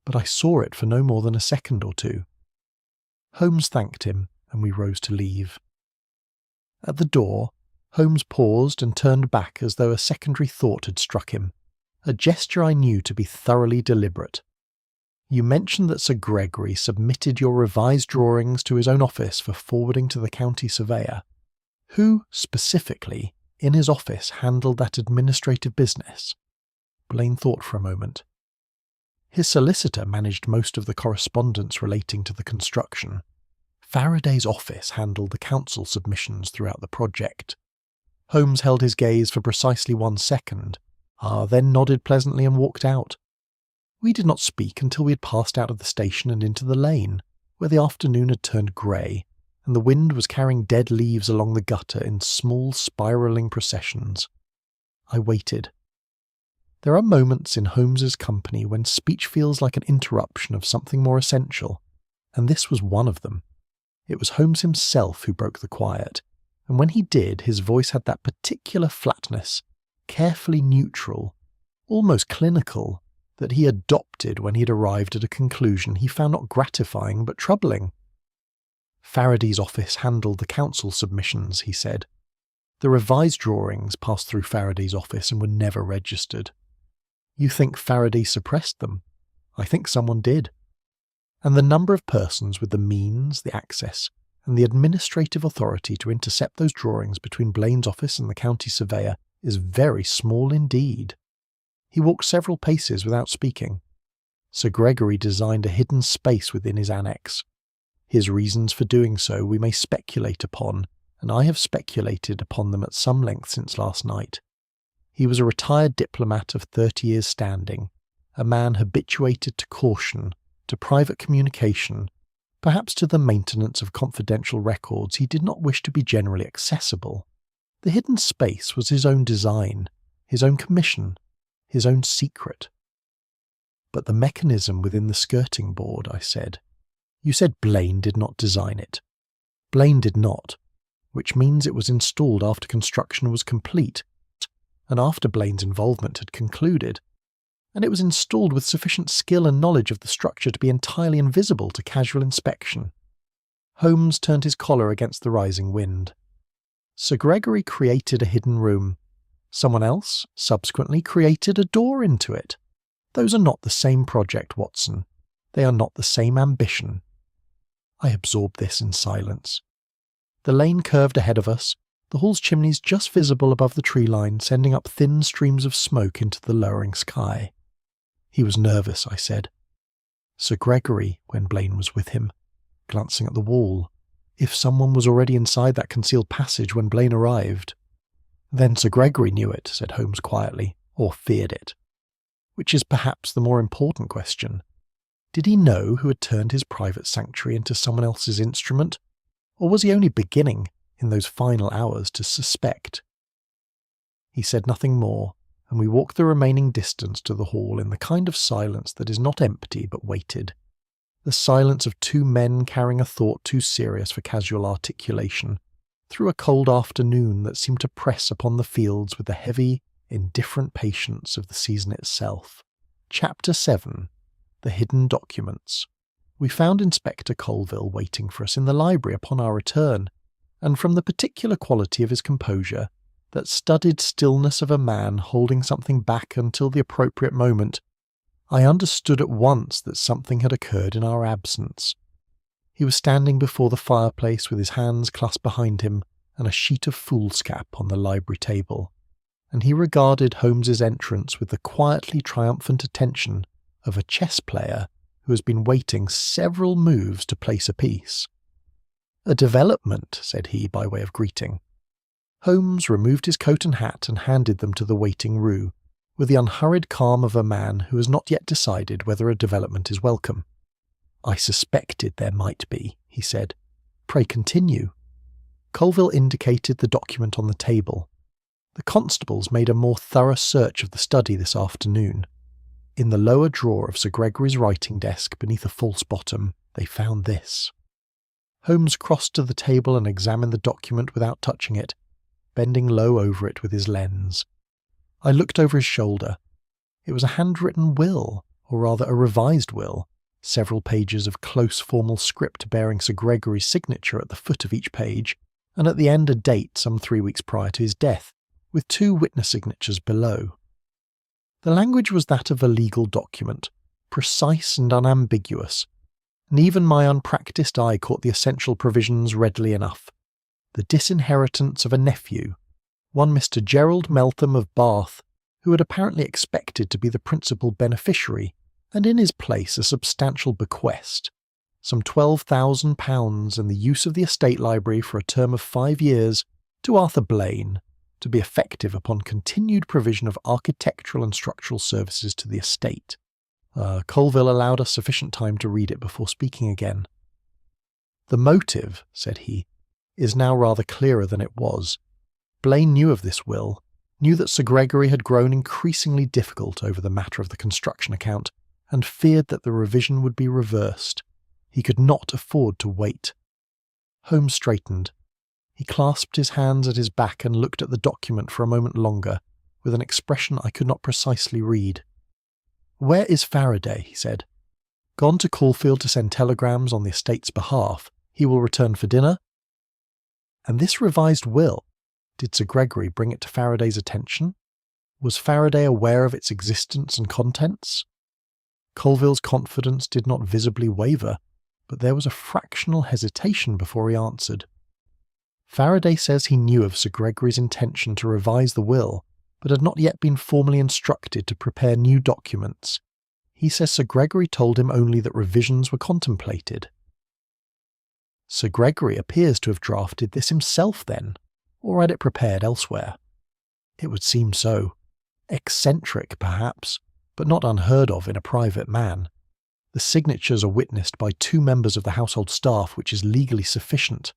but I saw it for no more than a second or two." Holmes thanked him, and we rose to leave. At the door, Holmes paused and turned back as though a secondary thought had struck him, a gesture I knew to be thoroughly deliberate. "You mentioned that Sir Gregory submitted your revised drawings to his own office for forwarding to the county surveyor. Who, specifically, in his office handled that administrative business?" Blane thought for a moment. "His solicitor managed most of the correspondence relating to the construction. Faraday's office handled the council submissions throughout the project." Holmes held his gaze for precisely 1 second, then nodded pleasantly and walked out. We did not speak until we had passed out of the station and into the lane, where the afternoon had turned grey, and the wind was carrying dead leaves along the gutter in small spiralling processions. I waited. There are moments in Holmes's company when speech feels like an interruption of something more essential, and this was one of them. It was Holmes himself who broke the quiet, and when he did, his voice had that particular flatness, carefully neutral, almost clinical, that he adopted when he had arrived at a conclusion he found not gratifying but troubling. "Faraday's office handled the council submissions," he said. "The revised drawings passed through Faraday's office and were never registered. You think Faraday suppressed them? I think someone did. And the number of persons with the means, the access, and the administrative authority to intercept those drawings between Blane's office and the county surveyor is very small indeed." He walked several paces without speaking. "Sir Gregory designed a hidden space within his annex. His reasons for doing so we may speculate upon, and I have speculated upon them at some length since last night. He was a retired diplomat of 30 years' standing, a man habituated to caution, to private communication, perhaps to the maintenance of confidential records he did not wish to be generally accessible. The hidden space was his own design, his own commission, his own secret." "But the mechanism within the skirting board," I said. "You said Blane did not design it." "Blane did not, which means it was installed after construction was complete, and after Blane's involvement had concluded, and it was installed with sufficient skill and knowledge of the structure to be entirely invisible to casual inspection." Holmes turned his collar against the rising wind. "Sir Gregory created a hidden room. Someone else, subsequently, created a door into it. Those are not the same project, Watson. They are not the same ambition." I absorbed this in silence. The lane curved ahead of us, the hall's chimneys just visible above the tree line, sending up thin streams of smoke into the lowering sky. "He was nervous," I said. "Sir Gregory, when Blane was with him, glancing at the wall. If someone was already inside that concealed passage when Blane arrived." "Then Sir Gregory knew it," said Holmes quietly, "or feared it." which is perhaps the more important question. Did he know who had turned his private sanctuary into someone else's instrument, or was he only beginning, in those final hours, to suspect? He said nothing more, and we walked the remaining distance to the hall in the kind of silence that is not empty but weighted. The silence of two men carrying a thought too serious for casual articulation, through a cold afternoon that seemed to press upon the fields with the heavy, indifferent patience of the season itself. Chapter 7. The Hidden Documents. We found Inspector Colville waiting for us in the library upon our return, and from the particular quality of his composure, that studied stillness of a man holding something back until the appropriate moment, I understood at once that something had occurred in our absence. He was standing before the fireplace with his hands clasped behind him and a sheet of foolscap on the library table, and he regarded Holmes's entrance with the quietly triumphant attention of a chess player who has been waiting several moves to place a piece. "A development," said he by way of greeting. Holmes removed his coat and hat and handed them to the waiting roue, with the unhurried calm of a man who has not yet decided whether a development is welcome. "I suspected there might be," he said. "Pray continue." Colville indicated the document on the table. "The constables made a more thorough search of the study this afternoon. In the lower drawer of Sir Gregory's writing desk beneath a false bottom, they found this." Holmes crossed to the table and examined the document without touching it, bending low over it with his lens. I looked over his shoulder. It was a handwritten will, or rather a revised will, several pages of close formal script bearing Sir Gregory's signature at the foot of each page, and at the end a date some 3 weeks prior to his death, with 2 witness signatures below. The language was that of a legal document, precise and unambiguous, and even my unpractised eye caught the essential provisions readily enough. The disinheritance of a nephew, one Mr. Gerald Meltham of Bath, who had apparently expected to be the principal beneficiary, and in his place a substantial bequest, some £12,000 and the use of the estate library for a term of 5 years, to Arthur Blane, to be effective upon continued provision of architectural and structural services to the estate. Colville allowed us sufficient time to read it before speaking again. "The motive," said he, "is now rather clearer than it was. Blane knew of this will, knew that Sir Gregory had grown increasingly difficult over the matter of the construction account, and feared that the revision would be reversed. He could not afford to wait." Holmes straightened. He clasped his hands at his back and looked at the document for a moment longer, with an expression I could not precisely read. "Where is Faraday?" he said. "Gone to Caulfield to send telegrams on the estate's behalf. He will return for dinner." "And this revised will? Did Sir Gregory bring it to Faraday's attention? Was Faraday aware of its existence and contents?" Colville's confidence did not visibly waver, but there was a fractional hesitation before he answered. "Faraday says he knew of Sir Gregory's intention to revise the will, but had not yet been formally instructed to prepare new documents. He says Sir Gregory told him only that revisions were contemplated." "Sir Gregory appears to have drafted this himself then, or had it prepared elsewhere?" "It would seem so. Eccentric, perhaps, but not unheard of in a private man. The signatures are witnessed by 2 members of the household staff, which is legally sufficient."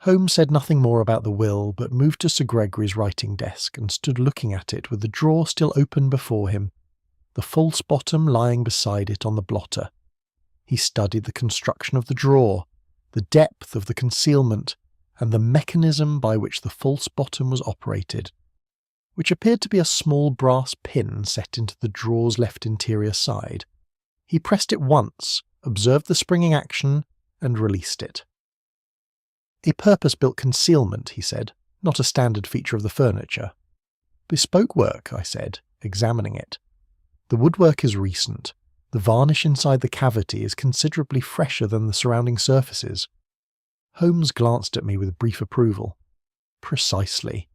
Holmes said nothing more about the will, but moved to Sir Gregory's writing desk and stood looking at it with the drawer still open before him, the false bottom lying beside it on the blotter. He studied the construction of the drawer, the depth of the concealment, and the mechanism by which the false bottom was operated, which appeared to be a small brass pin set into the drawer's left interior side. He pressed it once, observed the springing action, and released it. "A purpose-built concealment," he said, "not a standard feature of the furniture." "Bespoke work," I said, examining it. "The woodwork is recent. The varnish inside the cavity is considerably fresher than the surrounding surfaces." Holmes glanced at me with brief approval. "Precisely.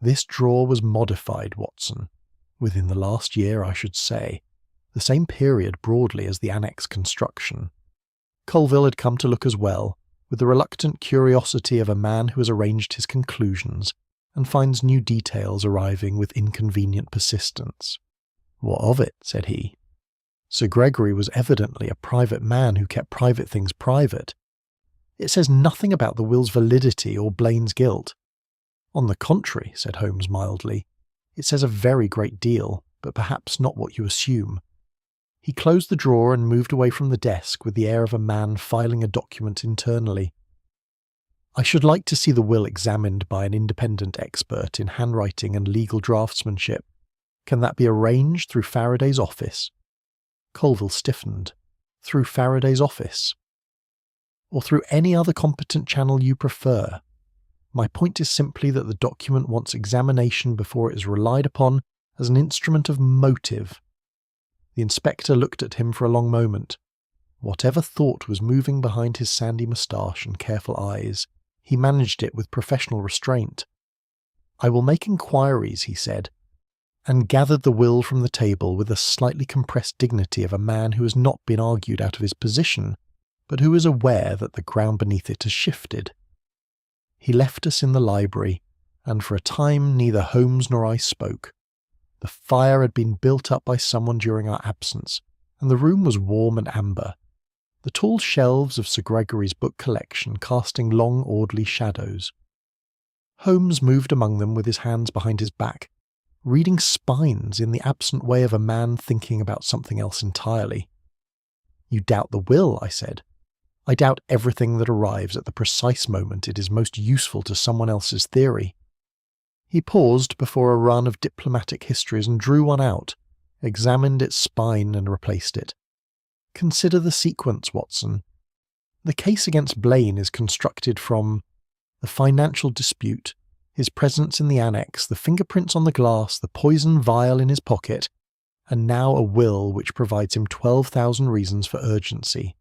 This drawer was modified, Watson. Within the last year, I should say. The same period broadly as the annex construction." Colville had come to look as well, with the reluctant curiosity of a man who has arranged his conclusions and finds new details arriving with inconvenient persistence. "What of it?" said he. "Sir Gregory was evidently a private man who kept private things private. It says nothing about the will's validity or Blane's guilt." "On the contrary," said Holmes mildly, "it says a very great deal, but perhaps not what you assume." He closed the drawer and moved away from the desk with the air of a man filing a document internally. "I should like to see the will examined by an independent expert in handwriting and legal draftsmanship. Can that be arranged through Faraday's office?" Colville stiffened. "Through Faraday's office?" "Or through any other competent channel you prefer. My point is simply that the document wants examination before it is relied upon as an instrument of motive." The inspector looked at him for a long moment. Whatever thought was moving behind his sandy moustache and careful eyes, he managed it with professional restraint. "I will make inquiries," he said, and gathered the will from the table with the slightly compressed dignity of a man who has not been argued out of his position, but who is aware that the ground beneath it has shifted. He left us in the library, and for a time neither Holmes nor I spoke. The fire had been built up by someone during our absence, and the room was warm and amber, the tall shelves of Sir Gregory's book collection casting long orderly shadows. Holmes moved among them with his hands behind his back, reading spines in the absent way of a man thinking about something else entirely. "You doubt the will," I said. "I doubt everything that arrives at the precise moment it is most useful to someone else's theory." He paused before a run of diplomatic histories and drew one out, examined its spine and replaced it. "Consider the sequence, Watson. The case against Blane is constructed from the financial dispute, his presence in the annex, the fingerprints on the glass, the poison vial in his pocket, and now a will which provides him 12,000 reasons for urgency.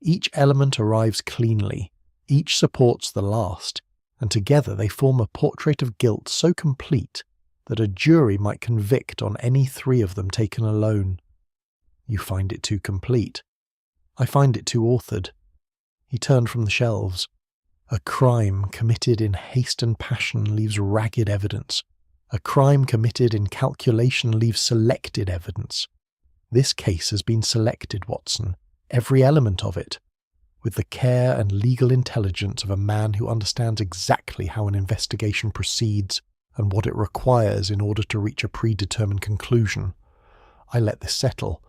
Each element arrives cleanly, each supports the last, and together they form a portrait of guilt so complete that a jury might convict on any three of them taken alone. You find it too complete. I find it too authored." He turned from the shelves. "A crime committed in haste and passion leaves ragged evidence. A crime committed in calculation leaves selected evidence. This case has been selected, Watson, every element of it, with the care and legal intelligence of a man who understands exactly how an investigation proceeds and what it requires in order to reach a predetermined conclusion. I let this settle.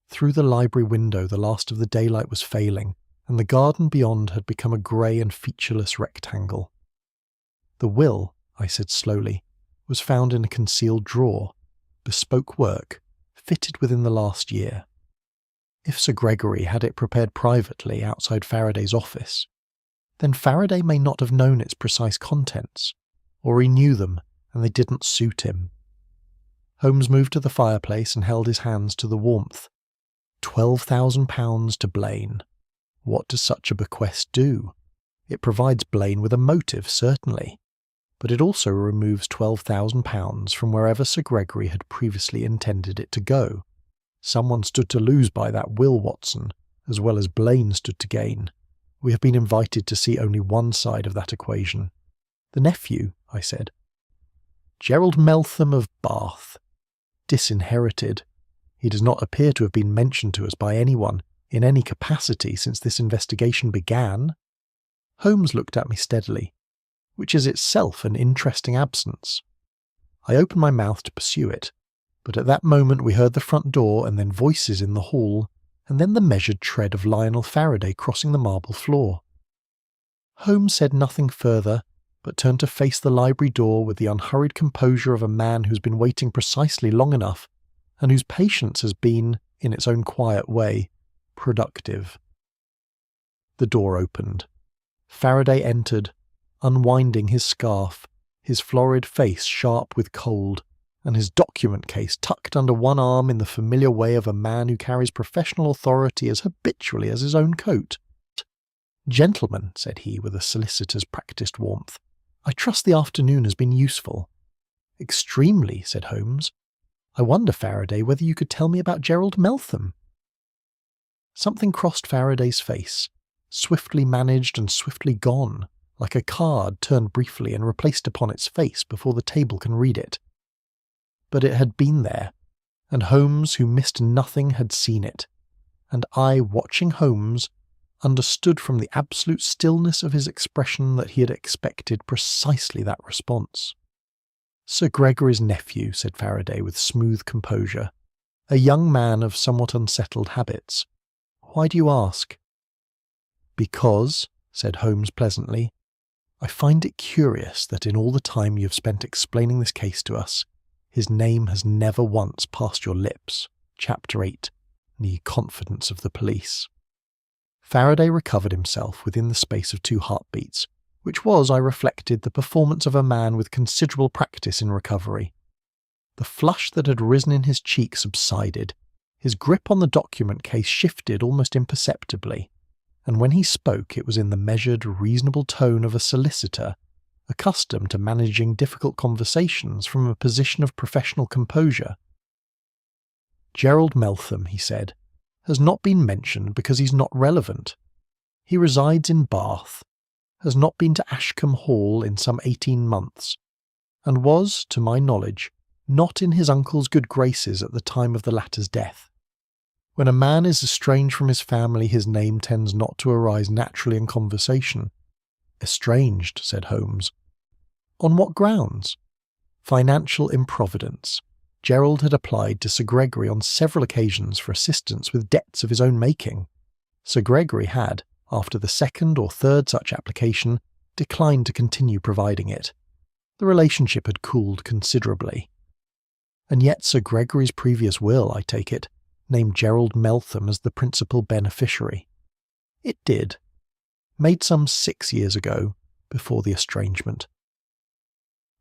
Through the library window the last of the daylight was failing, and the garden beyond had become a grey and featureless rectangle. "The will," I said slowly, "was found in a concealed drawer, bespoke work, fitted within the last year. If Sir Gregory had it prepared privately outside Faraday's office, then Faraday may not have known its precise contents, or he knew them and they didn't suit him." Holmes moved to the fireplace and held his hands to the warmth. £12,000 to Blane. What does such a bequest do? It provides Blane with a motive, certainly, but it also removes £12,000 from wherever Sir Gregory had previously intended it to go. Someone stood to lose by that will, Watson, as well as Blane stood to gain. We have been invited to see only one side of that equation. "The nephew," I said. "Gerald Meltham of Bath. Disinherited. He does not appear to have been mentioned to us by anyone, in any capacity, since this investigation began." Holmes looked at me steadily, which is itself an interesting absence. I opened my mouth to pursue it, but at that moment we heard the front door and then voices in the hall, and then the measured tread of Lionel Faraday crossing the marble floor. Holmes said nothing further, but turned to face the library door with the unhurried composure of a man who's been waiting precisely long enough, and whose patience has been, in its own quiet way, productive. The door opened. Faraday entered, unwinding his scarf, his florid face sharp with cold, and his document case tucked under one arm in the familiar way of a man who carries professional authority as habitually as his own coat. "Gentlemen," said he with a solicitor's practised warmth, "I trust the afternoon has been useful." "Extremely," said Holmes. "I wonder, Faraday, whether you could tell me about Gerald Meltham." Something crossed Faraday's face, swiftly managed and swiftly gone, like a card turned briefly and replaced upon its face before the table can read it. But it had been there, and Holmes, who missed nothing, had seen it, and I, watching Holmes, understood from the absolute stillness of his expression that he had expected precisely that response. "Sir Gregory's nephew," said Faraday with smooth composure, "a young man of somewhat unsettled habits. Why do you ask?" "Because," said Holmes pleasantly, "I find it curious that in all the time you have spent explaining this case to us, his name has never once passed your lips." Chapter 8. The Confidence of the Police. Faraday recovered himself within the space of 2 heartbeats, which was, I reflected, the performance of a man with considerable practice in recovery. The flush that had risen in his cheek subsided, his grip on the document case shifted almost imperceptibly, and when he spoke it was in the measured, reasonable tone of a solicitor, accustomed to managing difficult conversations from a position of professional composure. "Gerald Meltham," he said, "has not been mentioned because he's not relevant. He resides in Bath, has not been to Ashcombe Hall in some 18 months, and was, to my knowledge, not in his uncle's good graces at the time of the latter's death. When a man is estranged from his family, his name tends not to arise naturally in conversation." "Estranged," said Holmes. "On what grounds?" "Financial improvidence. Gerald had applied to Sir Gregory on several occasions for assistance with debts of his own making. Sir Gregory had, after the 2nd or 3rd such application, declined to continue providing it. The relationship had cooled considerably. And yet Sir Gregory's previous will, I take it, named Gerald Meltham as the principal beneficiary." "It did. Made some 6 years ago, before the estrangement."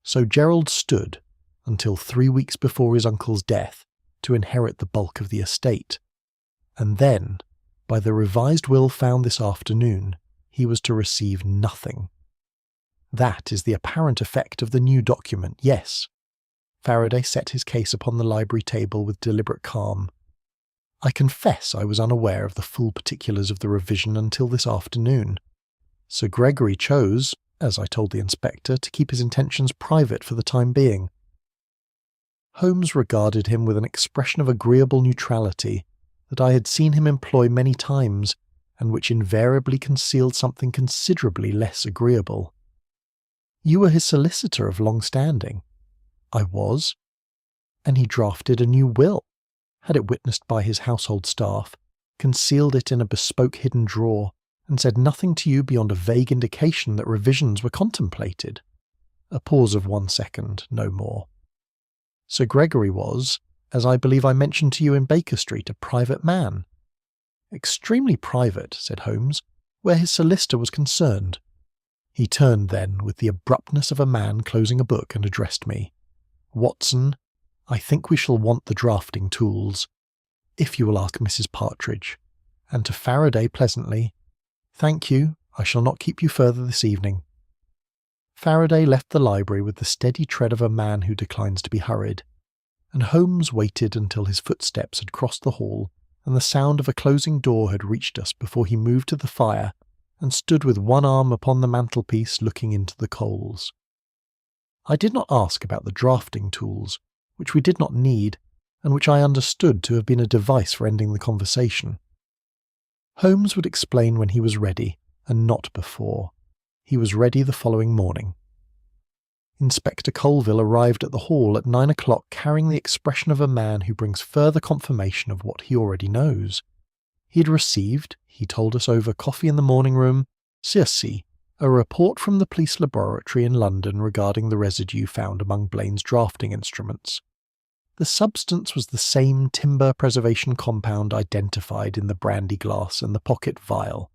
"So Gerald stood, until 3 weeks before his uncle's death, to inherit the bulk of the estate. And then, by the revised will found this afternoon, he was to receive nothing. That is the apparent effect of the new document, yes." Faraday set his case upon the library table with deliberate calm. "I confess I was unaware of the full particulars of the revision until this afternoon. Sir Gregory chose, as I told the inspector, to keep his intentions private for the time being." Holmes regarded him with an expression of agreeable neutrality that I had seen him employ many times, and which invariably concealed something considerably less agreeable. "You were his solicitor of long standing." "I was." "And he drafted a new will, had it witnessed by his household staff, concealed it in a bespoke hidden drawer, and said nothing to you beyond a vague indication that revisions were contemplated." A pause of 1 second, no more. "Sir Gregory was, as I believe I mentioned to you in Baker Street, a private man." "Extremely private," said Holmes, "where his solicitor was concerned." He turned then, with the abruptness of a man closing a book, and addressed me. "Watson, I think we shall want the drafting tools, if you will ask Mrs. Partridge." And to Faraday pleasantly, "Thank you, I shall not keep you further this evening." Faraday left the library with the steady tread of a man who declines to be hurried, and Holmes waited until his footsteps had crossed the hall and the sound of a closing door had reached us before he moved to the fire and stood with one arm upon the mantelpiece looking into the coals. I did not ask about the drafting tools, which we did not need, and which I understood to have been a device for ending the conversation. Holmes would explain when he was ready, and not before. He was ready the following morning. Inspector Colville arrived at the hall at 9 o'clock carrying the expression of a man who brings further confirmation of what he already knows. He had received, he told us over coffee in the morning room, Circe, a report from the police laboratory in London regarding the residue found among Blane's drafting instruments. The substance was the same timber preservation compound identified in the brandy glass and the pocket vial,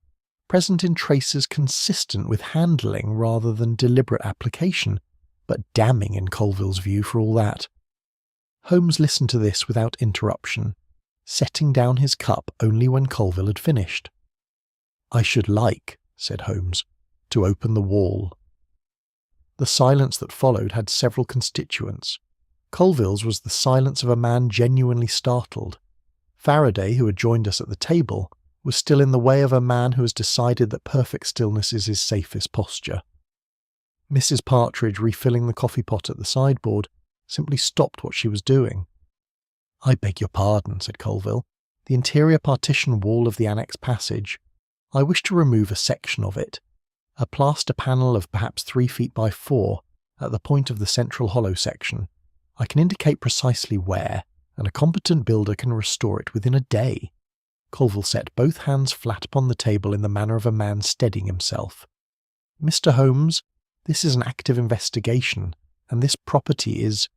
present in traces consistent with handling rather than deliberate application, but damning in Colville's view for all that. Holmes listened to this without interruption, setting down his cup only when Colville had finished. "I should like," said Holmes, "to open the wall." The silence that followed had several constituents. Colville's was the silence of a man genuinely startled. Faraday, who had joined us at the table, was still in the way of a man who has decided that perfect stillness is his safest posture. Mrs. Partridge, refilling the coffee pot at the sideboard, simply stopped what she was doing. "I beg your pardon," said Colville. "The interior partition wall of the annex passage. I wish to remove a section of it. A plaster panel of perhaps 3 feet by 4 at the point of the central hollow section. I can indicate precisely where, and a competent builder can restore it within a day." Colville set both hands flat upon the table in the manner of a man steadying himself. "Mr. Holmes, this is an active investigation, and this property is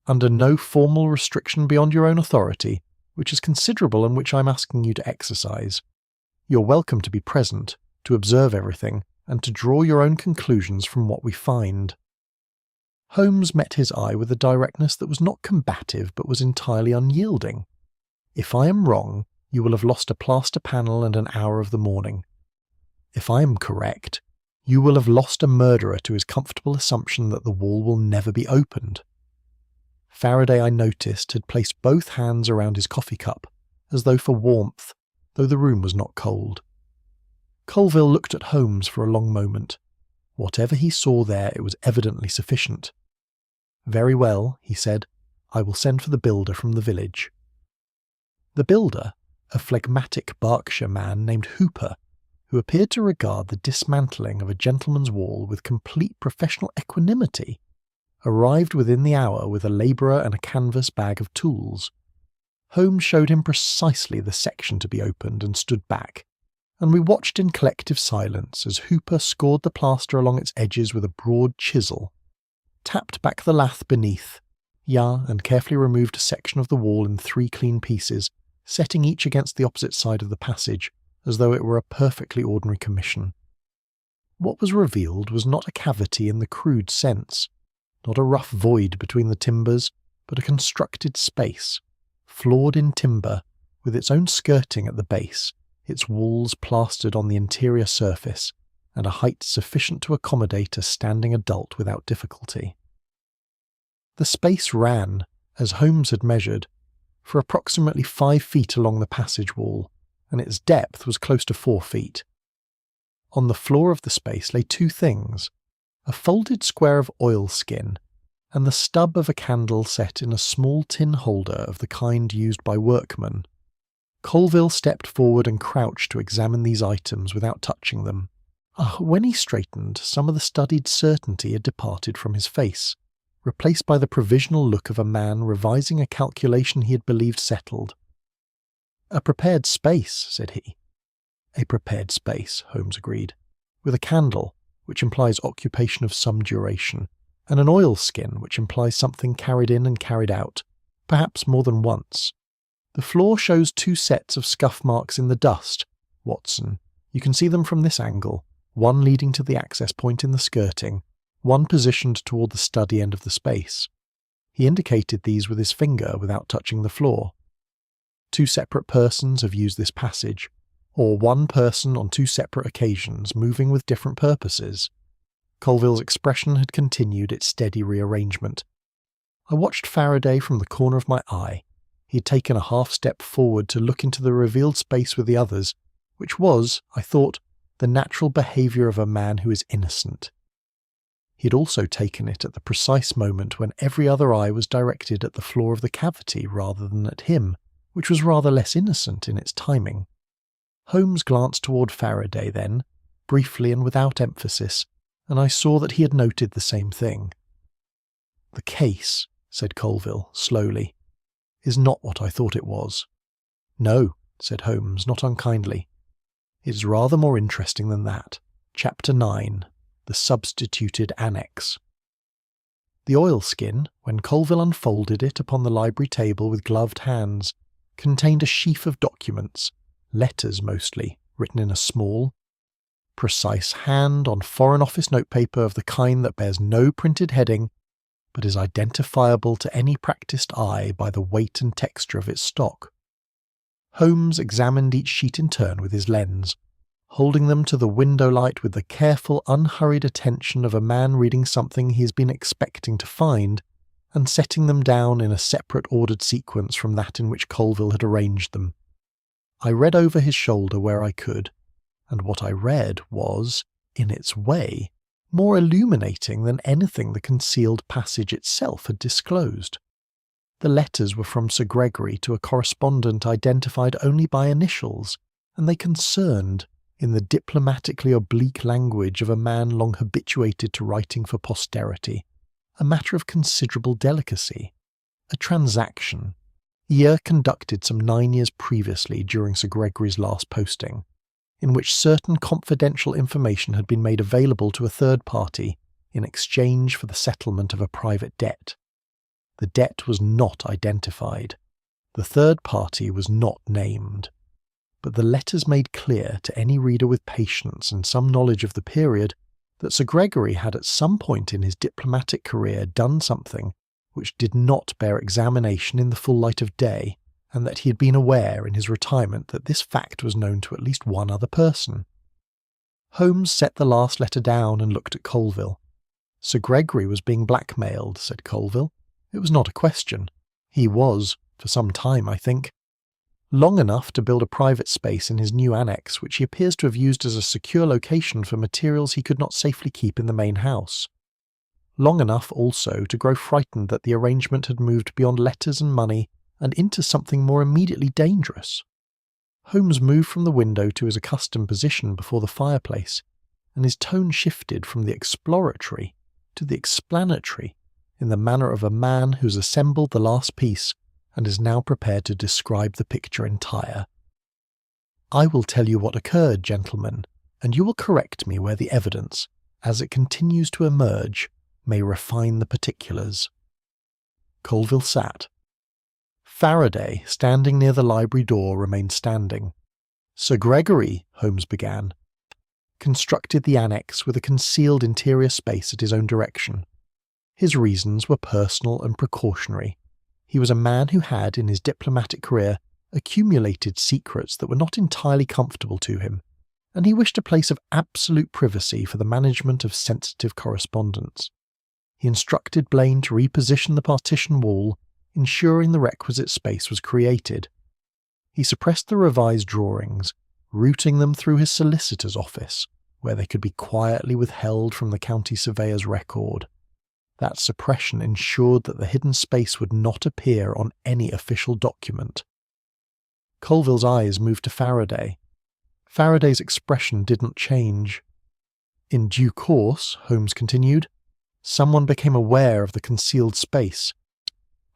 under no formal restriction beyond your own authority, which is considerable and which I am asking you to exercise. You're welcome to be present, to observe everything, and to draw your own conclusions from what we find." Holmes met his eye with a directness that was not combative but was entirely unyielding. "If I am wrong, you will have lost a plaster panel and an hour of the morning. If I am correct, you will have lost a murderer to his comfortable assumption that the wall will never be opened." Faraday, I noticed, had placed both hands around his coffee cup, as though for warmth, though the room was not cold. Colville looked at Holmes for a long moment. Whatever he saw there, it was evidently sufficient. "Very well," he said. "I will send for the builder from the village." The builder, a phlegmatic Berkshire man named Hooper, who appeared to regard the dismantling of a gentleman's wall with complete professional equanimity, arrived within the hour with a labourer and a canvas bag of tools. Holmes showed him precisely the section to be opened and stood back, and we watched in collective silence as Hooper scored the plaster along its edges with a broad chisel, tapped back the lath beneath, and carefully removed a section of the wall in 3 clean pieces, setting each against the opposite side of the passage, as though it were a perfectly ordinary commission. What was revealed was not a cavity in the crude sense, not a rough void between the timbers, but a constructed space, floored in timber, with its own skirting at the base, its walls plastered on the interior surface, and a height sufficient to accommodate a standing adult without difficulty. The space ran, as Holmes had measured, for approximately 5 feet along the passage wall, and its depth was close to 4 feet. On the floor of the space lay 2 things: a folded square of oilskin, and the stub of a candle set in a small tin holder of the kind used by workmen. Colville stepped forward and crouched to examine these items without touching them. When he straightened, some of the studied certainty had departed from his face, replaced by the provisional look of a man revising a calculation he had believed settled. "A prepared space," said he. "A prepared space," Holmes agreed, "with a candle, which implies occupation of some duration, and an oilskin, which implies something carried in and carried out, perhaps more than once. The floor shows 2 sets of scuff marks in the dust, Watson. You can see them from this angle, one leading to the access point in the skirting, one positioned toward the study end of the space." He indicated these with his finger without touching the floor. 2 separate persons have used this passage, or one person on 2 separate occasions, moving with different purposes. Colville's expression had continued its steady rearrangement. I watched Faraday from the corner of my eye. He had taken a half-step forward to look into the revealed space with the others, which was, I thought, the natural behaviour of a man who is innocent. He had also taken it at the precise moment when every other eye was directed at the floor of the cavity rather than at him, which was rather less innocent in its timing. Holmes glanced toward Faraday then, briefly and without emphasis, and I saw that he had noted the same thing. "The case," said Colville, slowly, "is not what I thought it was." "No," said Holmes, not unkindly. "It is rather more interesting than that. Chapter 9. The Substituted Annex." The oilskin, when Colville unfolded it upon the library table with gloved hands, contained a sheaf of documents, letters mostly, written in a small, precise hand on Foreign Office notepaper of the kind that bears no printed heading, but is identifiable to any practised eye by the weight and texture of its stock. Holmes examined each sheet in turn with his lens, holding them to the window light with the careful, unhurried attention of a man reading something he has been expecting to find, and setting them down in a separate ordered sequence from that in which Colville had arranged them. I read over his shoulder where I could, and what I read was, in its way, more illuminating than anything the concealed passage itself had disclosed. The letters were from Sir Gregory to a correspondent identified only by initials, and they concerned, in the diplomatically oblique language of a man long habituated to writing for posterity, a matter of considerable delicacy, a transaction, conducted some 9 years previously during Sir Gregory's last posting, in which certain confidential information had been made available to a third party in exchange for the settlement of a private debt. The debt was not identified. The third party was not named. But the letters made clear to any reader with patience and some knowledge of the period that Sir Gregory had at some point in his diplomatic career done something which did not bear examination in the full light of day, and that he had been aware in his retirement that this fact was known to at least one other person. Holmes set the last letter down and looked at Colville. Sir Gregory was being blackmailed, said Colville. It was not a question. He was, for some time, I think. Long enough to build a private space in his new annex, which he appears to have used as a secure location for materials he could not safely keep in the main house. Long enough also to grow frightened that the arrangement had moved beyond letters and money and into something more immediately dangerous. Holmes moved from the window to his accustomed position before the fireplace, and his tone shifted from the exploratory to the explanatory in the manner of a man who's assembled the last piece and is now prepared to describe the picture entire. I will tell you what occurred, gentlemen, and you will correct me where the evidence, as it continues to emerge, may refine the particulars. Colville sat. Faraday, standing near the library door, remained standing. Sir Gregory, Holmes began, constructed the annex with a concealed interior space at his own direction. His reasons were personal and precautionary. He was a man who had, in his diplomatic career, accumulated secrets that were not entirely comfortable to him, and he wished a place of absolute privacy for the management of sensitive correspondence. He instructed Blane to reposition the partition wall, ensuring the requisite space was created. He suppressed the revised drawings, routing them through his solicitor's office, where they could be quietly withheld from the county surveyor's record. That suppression ensured that the hidden space would not appear on any official document. Colville's eyes moved to Faraday. Faraday's expression didn't change. In due course, Holmes continued, someone became aware of the concealed space.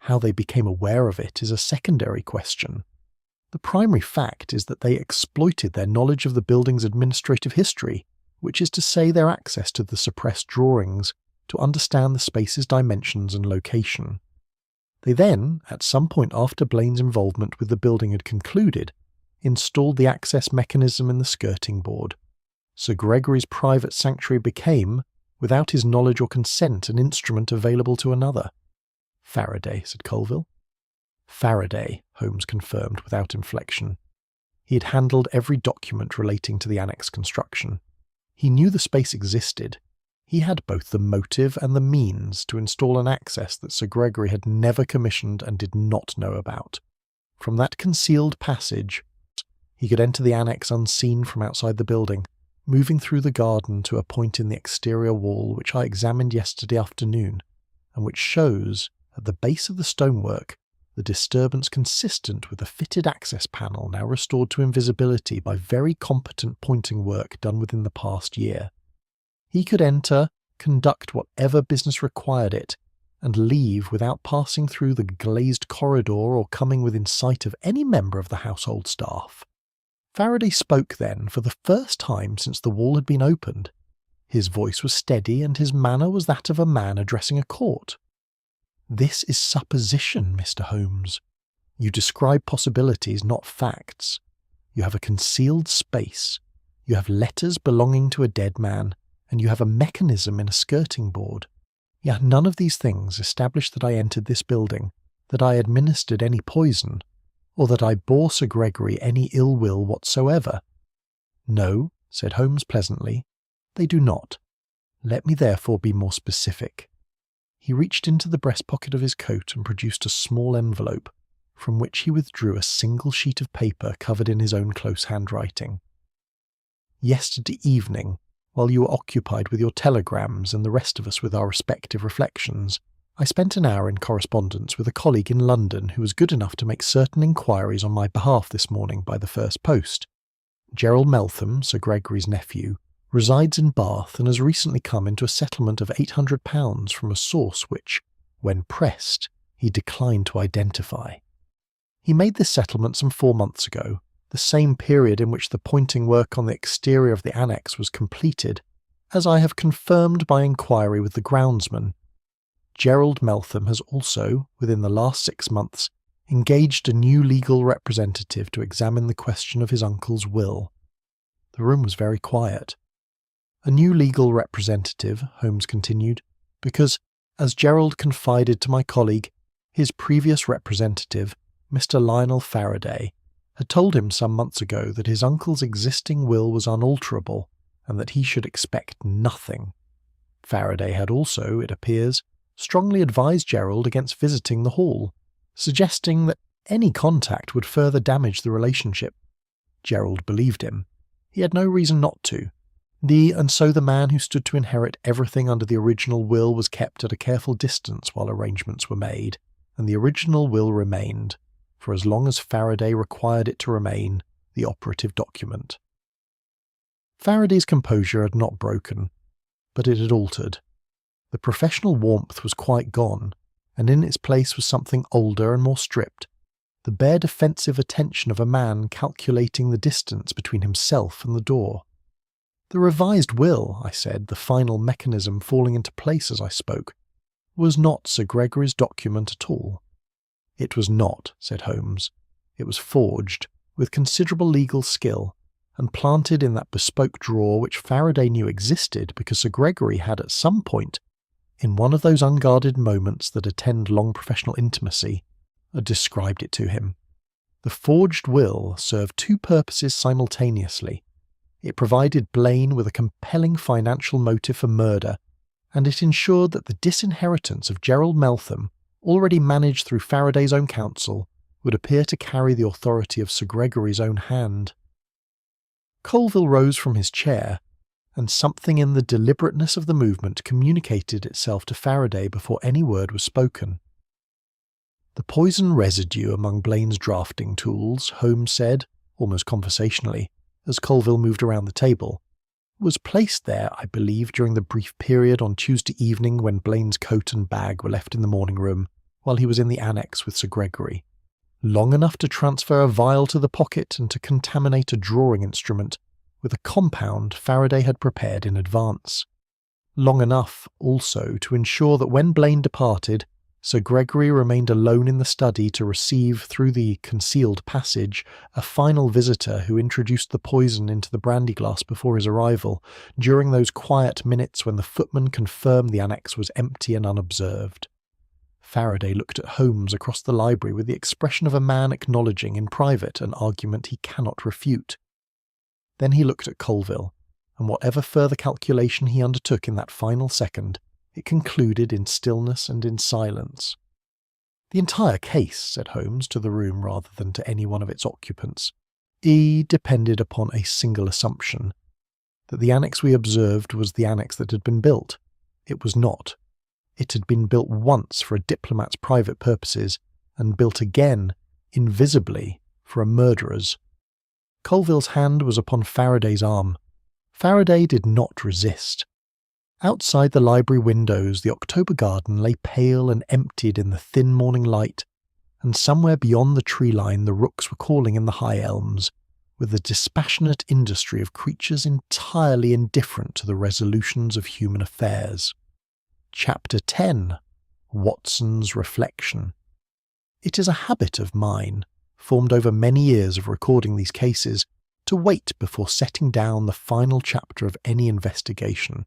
How they became aware of it is a secondary question. The primary fact is that they exploited their knowledge of the building's administrative history, which is to say their access to the suppressed drawings, to understand the space's dimensions and location. They then, at some point after Blane's involvement with the building had concluded, installed the access mechanism in the skirting board. Sir Gregory's private sanctuary became, without his knowledge or consent, an instrument available to another. Faraday, said Colville. Faraday, Holmes confirmed without inflection. He had handled every document relating to the annex construction. He knew the space existed. He had both the motive and the means to install an access that Sir Gregory had never commissioned and did not know about. From that concealed passage, he could enter the annex unseen from outside the building, moving through the garden to a point in the exterior wall which I examined yesterday afternoon, and which shows, at the base of the stonework, the disturbance consistent with the fitted access panel now restored to invisibility by very competent pointing work done within the past year. He could enter, conduct whatever business required it, and leave without passing through the glazed corridor or coming within sight of any member of the household staff. Faraday spoke then for the first time since the wall had been opened. His voice was steady and his manner was that of a man addressing a court. This is supposition, Mr. Holmes. You describe possibilities, not facts. You have a concealed space. You have letters belonging to a dead man, and you have a mechanism in a skirting board. Yet none of these things establish that I entered this building, that I administered any poison, or that I bore Sir Gregory any ill will whatsoever. No, said Holmes pleasantly, they do not. Let me therefore be more specific. He reached into the breast pocket of his coat and produced a small envelope, from which he withdrew a single sheet of paper covered in his own close handwriting. Yesterday evening, while you were occupied with your telegrams and the rest of us with our respective reflections, I spent an hour in correspondence with a colleague in London who was good enough to make certain inquiries on my behalf this morning by the first post. Gerald Meltham, Sir Gregory's nephew, resides in Bath and has recently come into a settlement of £800 from a source which, when pressed, he declined to identify. He made this settlement some 4 months ago, the same period in which the pointing work on the exterior of the annex was completed, as I have confirmed by inquiry with the groundsman. Gerald Meltham has also, within the last 6 months, engaged a new legal representative to examine the question of his uncle's will. The room was very quiet. A new legal representative, Holmes continued, because, as Gerald confided to my colleague, his previous representative, Mr. Lionel Faraday, had told him some months ago that his uncle's existing will was unalterable and that he should expect nothing. Faraday had also, it appears, strongly advised Gerald against visiting the hall, suggesting that any contact would further damage the relationship. Gerald believed him. He had no reason not to. And so the man who stood to inherit everything under the original will was kept at a careful distance while arrangements were made, and the original will remained, for as long as Faraday required it to remain, the operative document. Faraday's composure had not broken, but it had altered. The professional warmth was quite gone, and in its place was something older and more stripped, the bare defensive attention of a man calculating the distance between himself and the door. The revised will, I said, the final mechanism falling into place as I spoke, was not Sir Gregory's document at all. It was not, said Holmes. It was forged, with considerable legal skill, and planted in that bespoke drawer which Faraday knew existed because Sir Gregory had at some point, in one of those unguarded moments that attend long professional intimacy, described it to him. The forged will served two purposes simultaneously. It provided Blane with a compelling financial motive for murder, and it ensured that the disinheritance of Gerald Meltham, already managed through Faraday's own counsel, would appear to carry the authority of Sir Gregory's own hand. Colville rose from his chair, and something in the deliberateness of the movement communicated itself to Faraday before any word was spoken. The poison residue among Blane's drafting tools, Holmes said, almost conversationally, as Colville moved around the table, was placed there, I believe, during the brief period on Tuesday evening when Blane's coat and bag were left in the morning room, while he was in the annex with Sir Gregory. Long enough to transfer a vial to the pocket and to contaminate a drawing instrument with a compound Faraday had prepared in advance. Long enough, also, to ensure that when Blane departed, Sir Gregory remained alone in the study to receive, through the concealed passage, a final visitor who introduced the poison into the brandy glass before his arrival, during those quiet minutes when the footman confirmed the annex was empty and unobserved. Faraday looked at Holmes across the library with the expression of a man acknowledging in private an argument he cannot refute. Then he looked at Colville, and whatever further calculation he undertook in that final second, it concluded in stillness and in silence. The entire case, said Holmes to the room rather than to any one of its occupants, depended upon a single assumption, that the annex we observed was the annex that had been built. It was not. It had been built once for a diplomat's private purposes, and built again, invisibly, for a murderer's. Colville's hand was upon Faraday's arm. Faraday did not resist. Outside the library windows, the October garden lay pale and emptied in the thin morning light, and somewhere beyond the tree line the rooks were calling in the high elms, with the dispassionate industry of creatures entirely indifferent to the resolutions of human affairs. Chapter 10. Watson's Reflection. It is a habit of mine, formed over many years of recording these cases, to wait before setting down the final chapter of any investigation.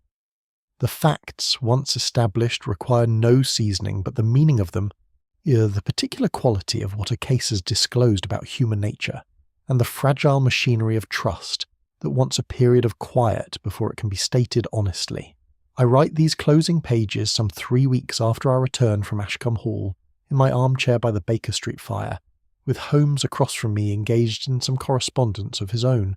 The facts, once established, require no seasoning but the meaning of them, the particular quality of what a case has disclosed about human nature, and the fragile machinery of trust that wants a period of quiet before it can be stated honestly. I write these closing pages some 3 weeks after our return from Ashcombe Hall, in my armchair by the Baker Street fire, with Holmes across from me engaged in some correspondence of his own,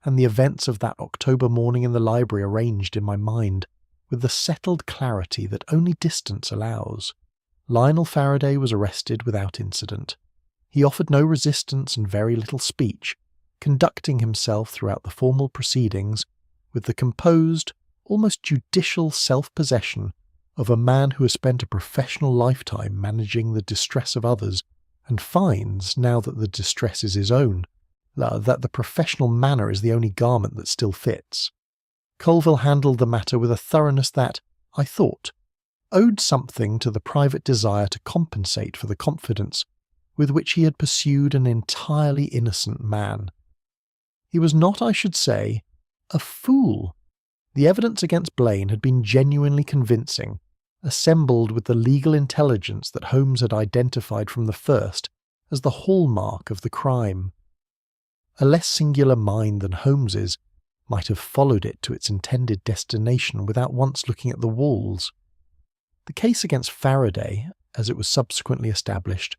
and the events of that October morning in the library arranged in my mind with the settled clarity that only distance allows. Lionel Faraday was arrested without incident. He offered no resistance and very little speech, conducting himself throughout the formal proceedings with the composed, almost judicial self-possession of a man who has spent a professional lifetime managing the distress of others and finds, now that the distress is his own, that the professional manner is the only garment that still fits. Colville handled the matter with a thoroughness that, I thought, owed something to the private desire to compensate for the confidence with which he had pursued an entirely innocent man. He was not, I should say, a fool. The evidence against Blane had been genuinely convincing, assembled with the legal intelligence that Holmes had identified from the first as the hallmark of the crime. A less singular mind than Holmes's might have followed it to its intended destination without once looking at the walls. The case against Faraday, as it was subsequently established,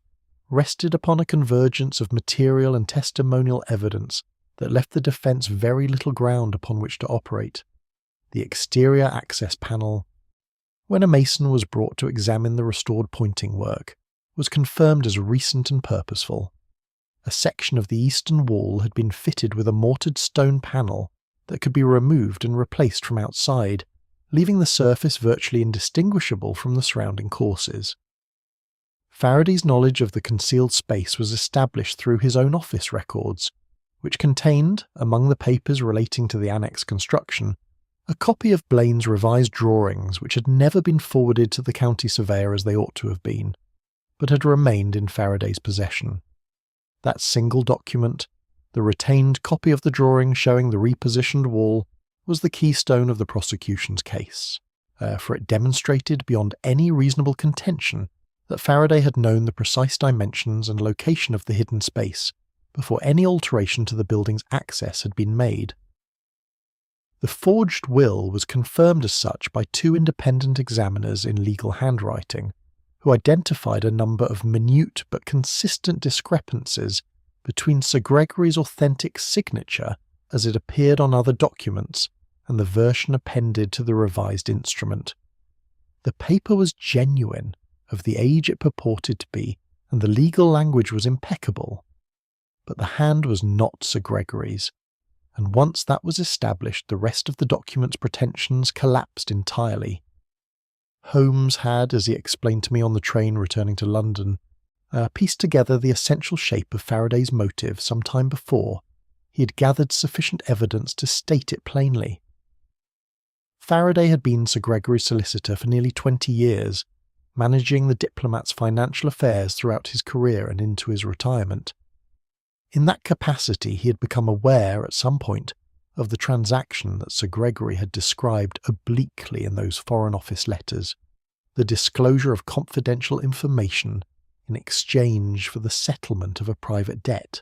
rested upon a convergence of material and testimonial evidence that left the defence very little ground upon which to operate. The exterior access panel, when a mason was brought to examine the restored pointing work, was confirmed as recent and purposeful. A section of the eastern wall had been fitted with a mortared stone panel that could be removed and replaced from outside, leaving the surface virtually indistinguishable from the surrounding courses. Faraday's knowledge of the concealed space was established through his own office records, which contained, among the papers relating to the annex construction, a copy of Blane's revised drawings which had never been forwarded to the county surveyor as they ought to have been, but had remained in Faraday's possession. That single document, the retained copy of the drawing showing the repositioned wall, was the keystone of the prosecution's case, for it demonstrated beyond any reasonable contention that Faraday had known the precise dimensions and location of the hidden space before any alteration to the building's access had been made. The forged will was confirmed as such by two independent examiners in legal handwriting, who identified a number of minute but consistent discrepancies between Sir Gregory's authentic signature as it appeared on other documents and the version appended to the revised instrument. The paper was genuine, of the age it purported to be, and the legal language was impeccable. But the hand was not Sir Gregory's, and once that was established, the rest of the document's pretensions collapsed entirely. Holmes had, as he explained to me on the train returning to London, pieced together the essential shape of Faraday's motive some time before. He had gathered sufficient evidence to state it plainly. Faraday had been Sir Gregory's solicitor for nearly 20 years, managing the diplomat's financial affairs throughout his career and into his retirement. In that capacity he had become aware at some point of the transaction that Sir Gregory had described obliquely in those Foreign Office letters, the disclosure of confidential information in exchange for the settlement of a private debt.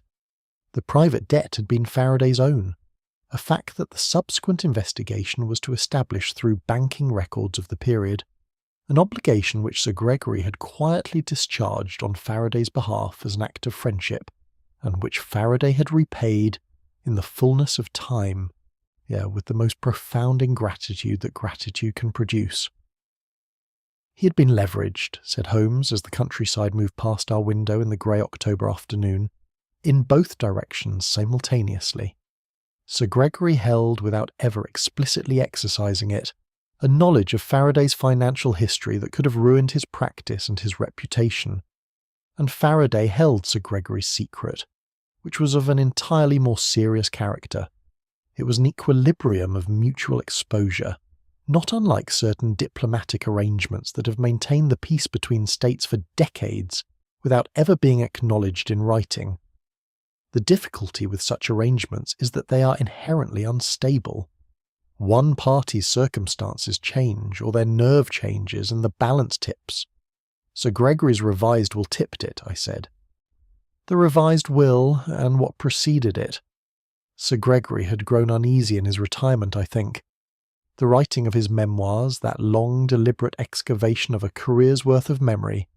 The private debt had been Faraday's own, a fact that the subsequent investigation was to establish through banking records of the period, an obligation which Sir Gregory had quietly discharged on Faraday's behalf as an act of friendship, and which Faraday had repaid in the fullness of time, with the most profound ingratitude that gratitude can produce. He had been leveraged, said Holmes as the countryside moved past our window in the grey October afternoon, in both directions simultaneously. Sir Gregory held, without ever explicitly exercising it, a knowledge of Faraday's financial history that could have ruined his practice and his reputation, and Faraday held Sir Gregory's secret, which was of an entirely more serious character. It was an equilibrium of mutual exposure, not unlike certain diplomatic arrangements that have maintained the peace between states for decades without ever being acknowledged in writing. The difficulty with such arrangements is that they are inherently unstable. One party's circumstances change, or their nerve changes, and the balance tips. Sir Gregory's revised will tipped it, I said. The revised will, and what preceded it. Sir Gregory had grown uneasy in his retirement, I think. The writing of his memoirs, that long, deliberate excavation of a career's worth of memory,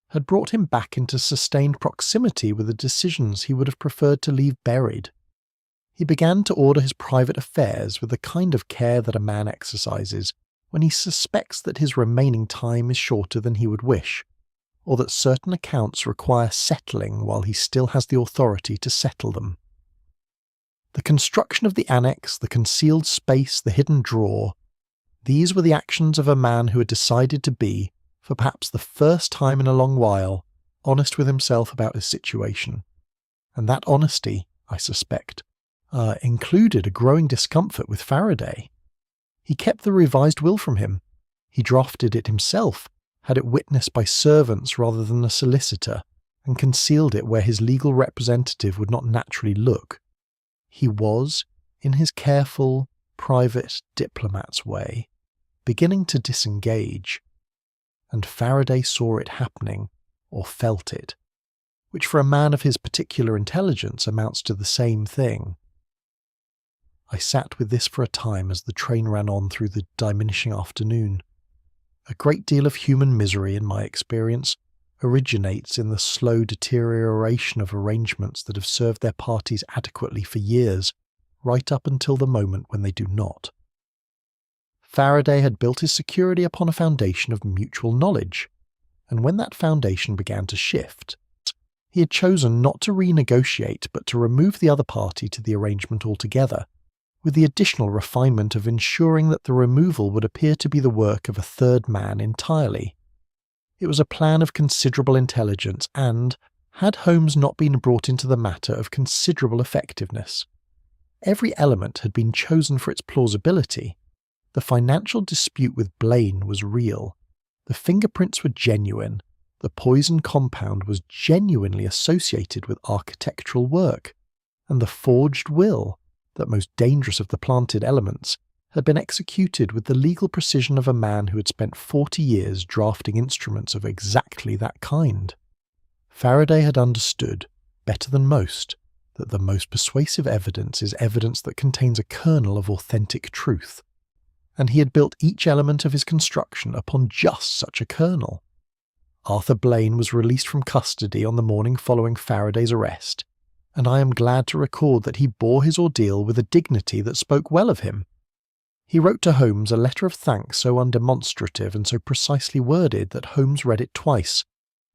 had brought him back into sustained proximity with the decisions he would have preferred to leave buried. He began to order his private affairs with the kind of care that a man exercises when he suspects that his remaining time is shorter than he would wish, or that certain accounts require settling while he still has the authority to settle them. The construction of the annex, the concealed space, the hidden drawer, these were the actions of a man who had decided to be, for perhaps the first time in a long while, honest with himself about his situation. And that honesty, I suspect, included a growing discomfort with Faraday. He kept the revised will from him. He drafted it himself, had it witnessed by servants rather than a solicitor, and concealed it where his legal representative would not naturally look. He was, in his careful, private diplomat's way, beginning to disengage, and Faraday saw it happening, or felt it, which for a man of his particular intelligence amounts to the same thing. I sat with this for a time as the train ran on through the diminishing afternoon. A great deal of human misery, in my experience, originates in the slow deterioration of arrangements that have served their parties adequately for years, right up until the moment when they do not. Faraday had built his security upon a foundation of mutual knowledge, and when that foundation began to shift, he had chosen not to renegotiate but to remove the other party to the arrangement altogether, with the additional refinement of ensuring that the removal would appear to be the work of a third man entirely. It was a plan of considerable intelligence and, had Holmes not been brought into the matter, of considerable effectiveness. Every element had been chosen for its plausibility. The financial dispute with Blane was real. The fingerprints were genuine. The poison compound was genuinely associated with architectural work. And the forged will, that most dangerous of the planted elements, had been executed with the legal precision of a man who had spent 40 years drafting instruments of exactly that kind. Faraday had understood, better than most, that the most persuasive evidence is evidence that contains a kernel of authentic truth, and he had built each element of his construction upon just such a kernel. Arthur Blane was released from custody on the morning following Faraday's arrest, and I am glad to record that he bore his ordeal with a dignity that spoke well of him. He wrote to Holmes a letter of thanks so undemonstrative and so precisely worded that Holmes read it twice,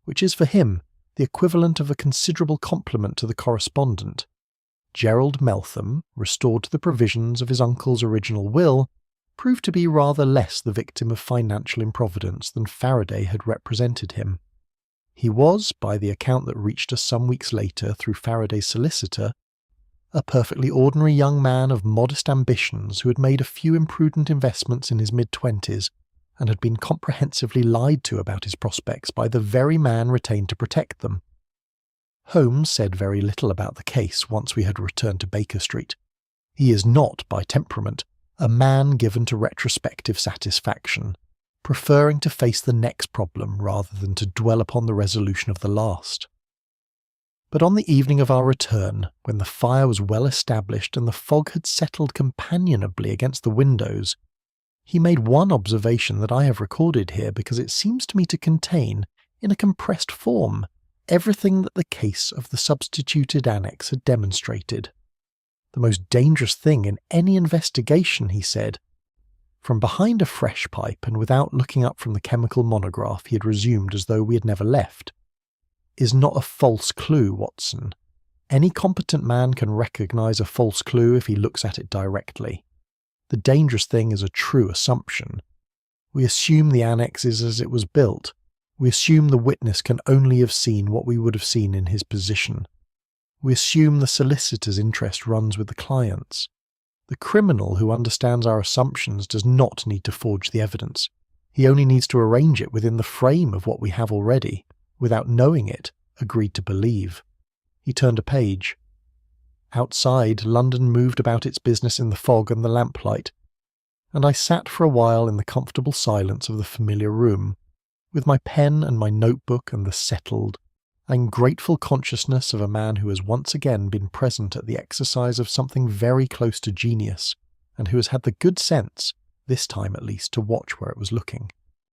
which is for him the equivalent of a considerable compliment to the correspondent. Gerald Meltham, restored to the provisions of his uncle's original will, proved to be rather less the victim of financial improvidence than Faraday had represented him. He was, by the account that reached us some weeks later through Faraday's solicitor, a perfectly ordinary young man of modest ambitions who had made a few imprudent investments in his mid-20s and had been comprehensively lied to about his prospects by the very man retained to protect them. Holmes said very little about the case once we had returned to Baker Street. He is not, by temperament, a man given to retrospective satisfaction, preferring to face the next problem rather than to dwell upon the resolution of the last. But on the evening of our return, when the fire was well established and the fog had settled companionably against the windows, he made one observation that I have recorded here because it seems to me to contain, in a compressed form, everything that the case of the Substituted Annex had demonstrated. The most dangerous thing in any investigation, he said. From behind a fresh pipe and without looking up from the chemical monograph he had resumed as though we had never left, is not a false clue, Watson. Any competent man can recognize a false clue if he looks at it directly. The dangerous thing is a true assumption. We assume the annex is as it was built. We assume the witness can only have seen what we would have seen in his position. We assume the solicitor's interest runs with the client's. The criminal who understands our assumptions does not need to forge the evidence. He only needs to arrange it within the frame of what we have already, without knowing it, agreed to believe. He turned a page. Outside, London moved about its business in the fog and the lamplight, and I sat for a while in the comfortable silence of the familiar room, with my pen and my notebook and the settled and grateful consciousness of a man who has once again been present at the exercise of something very close to genius, and who has had the good sense, this time at least, to watch where it was looking.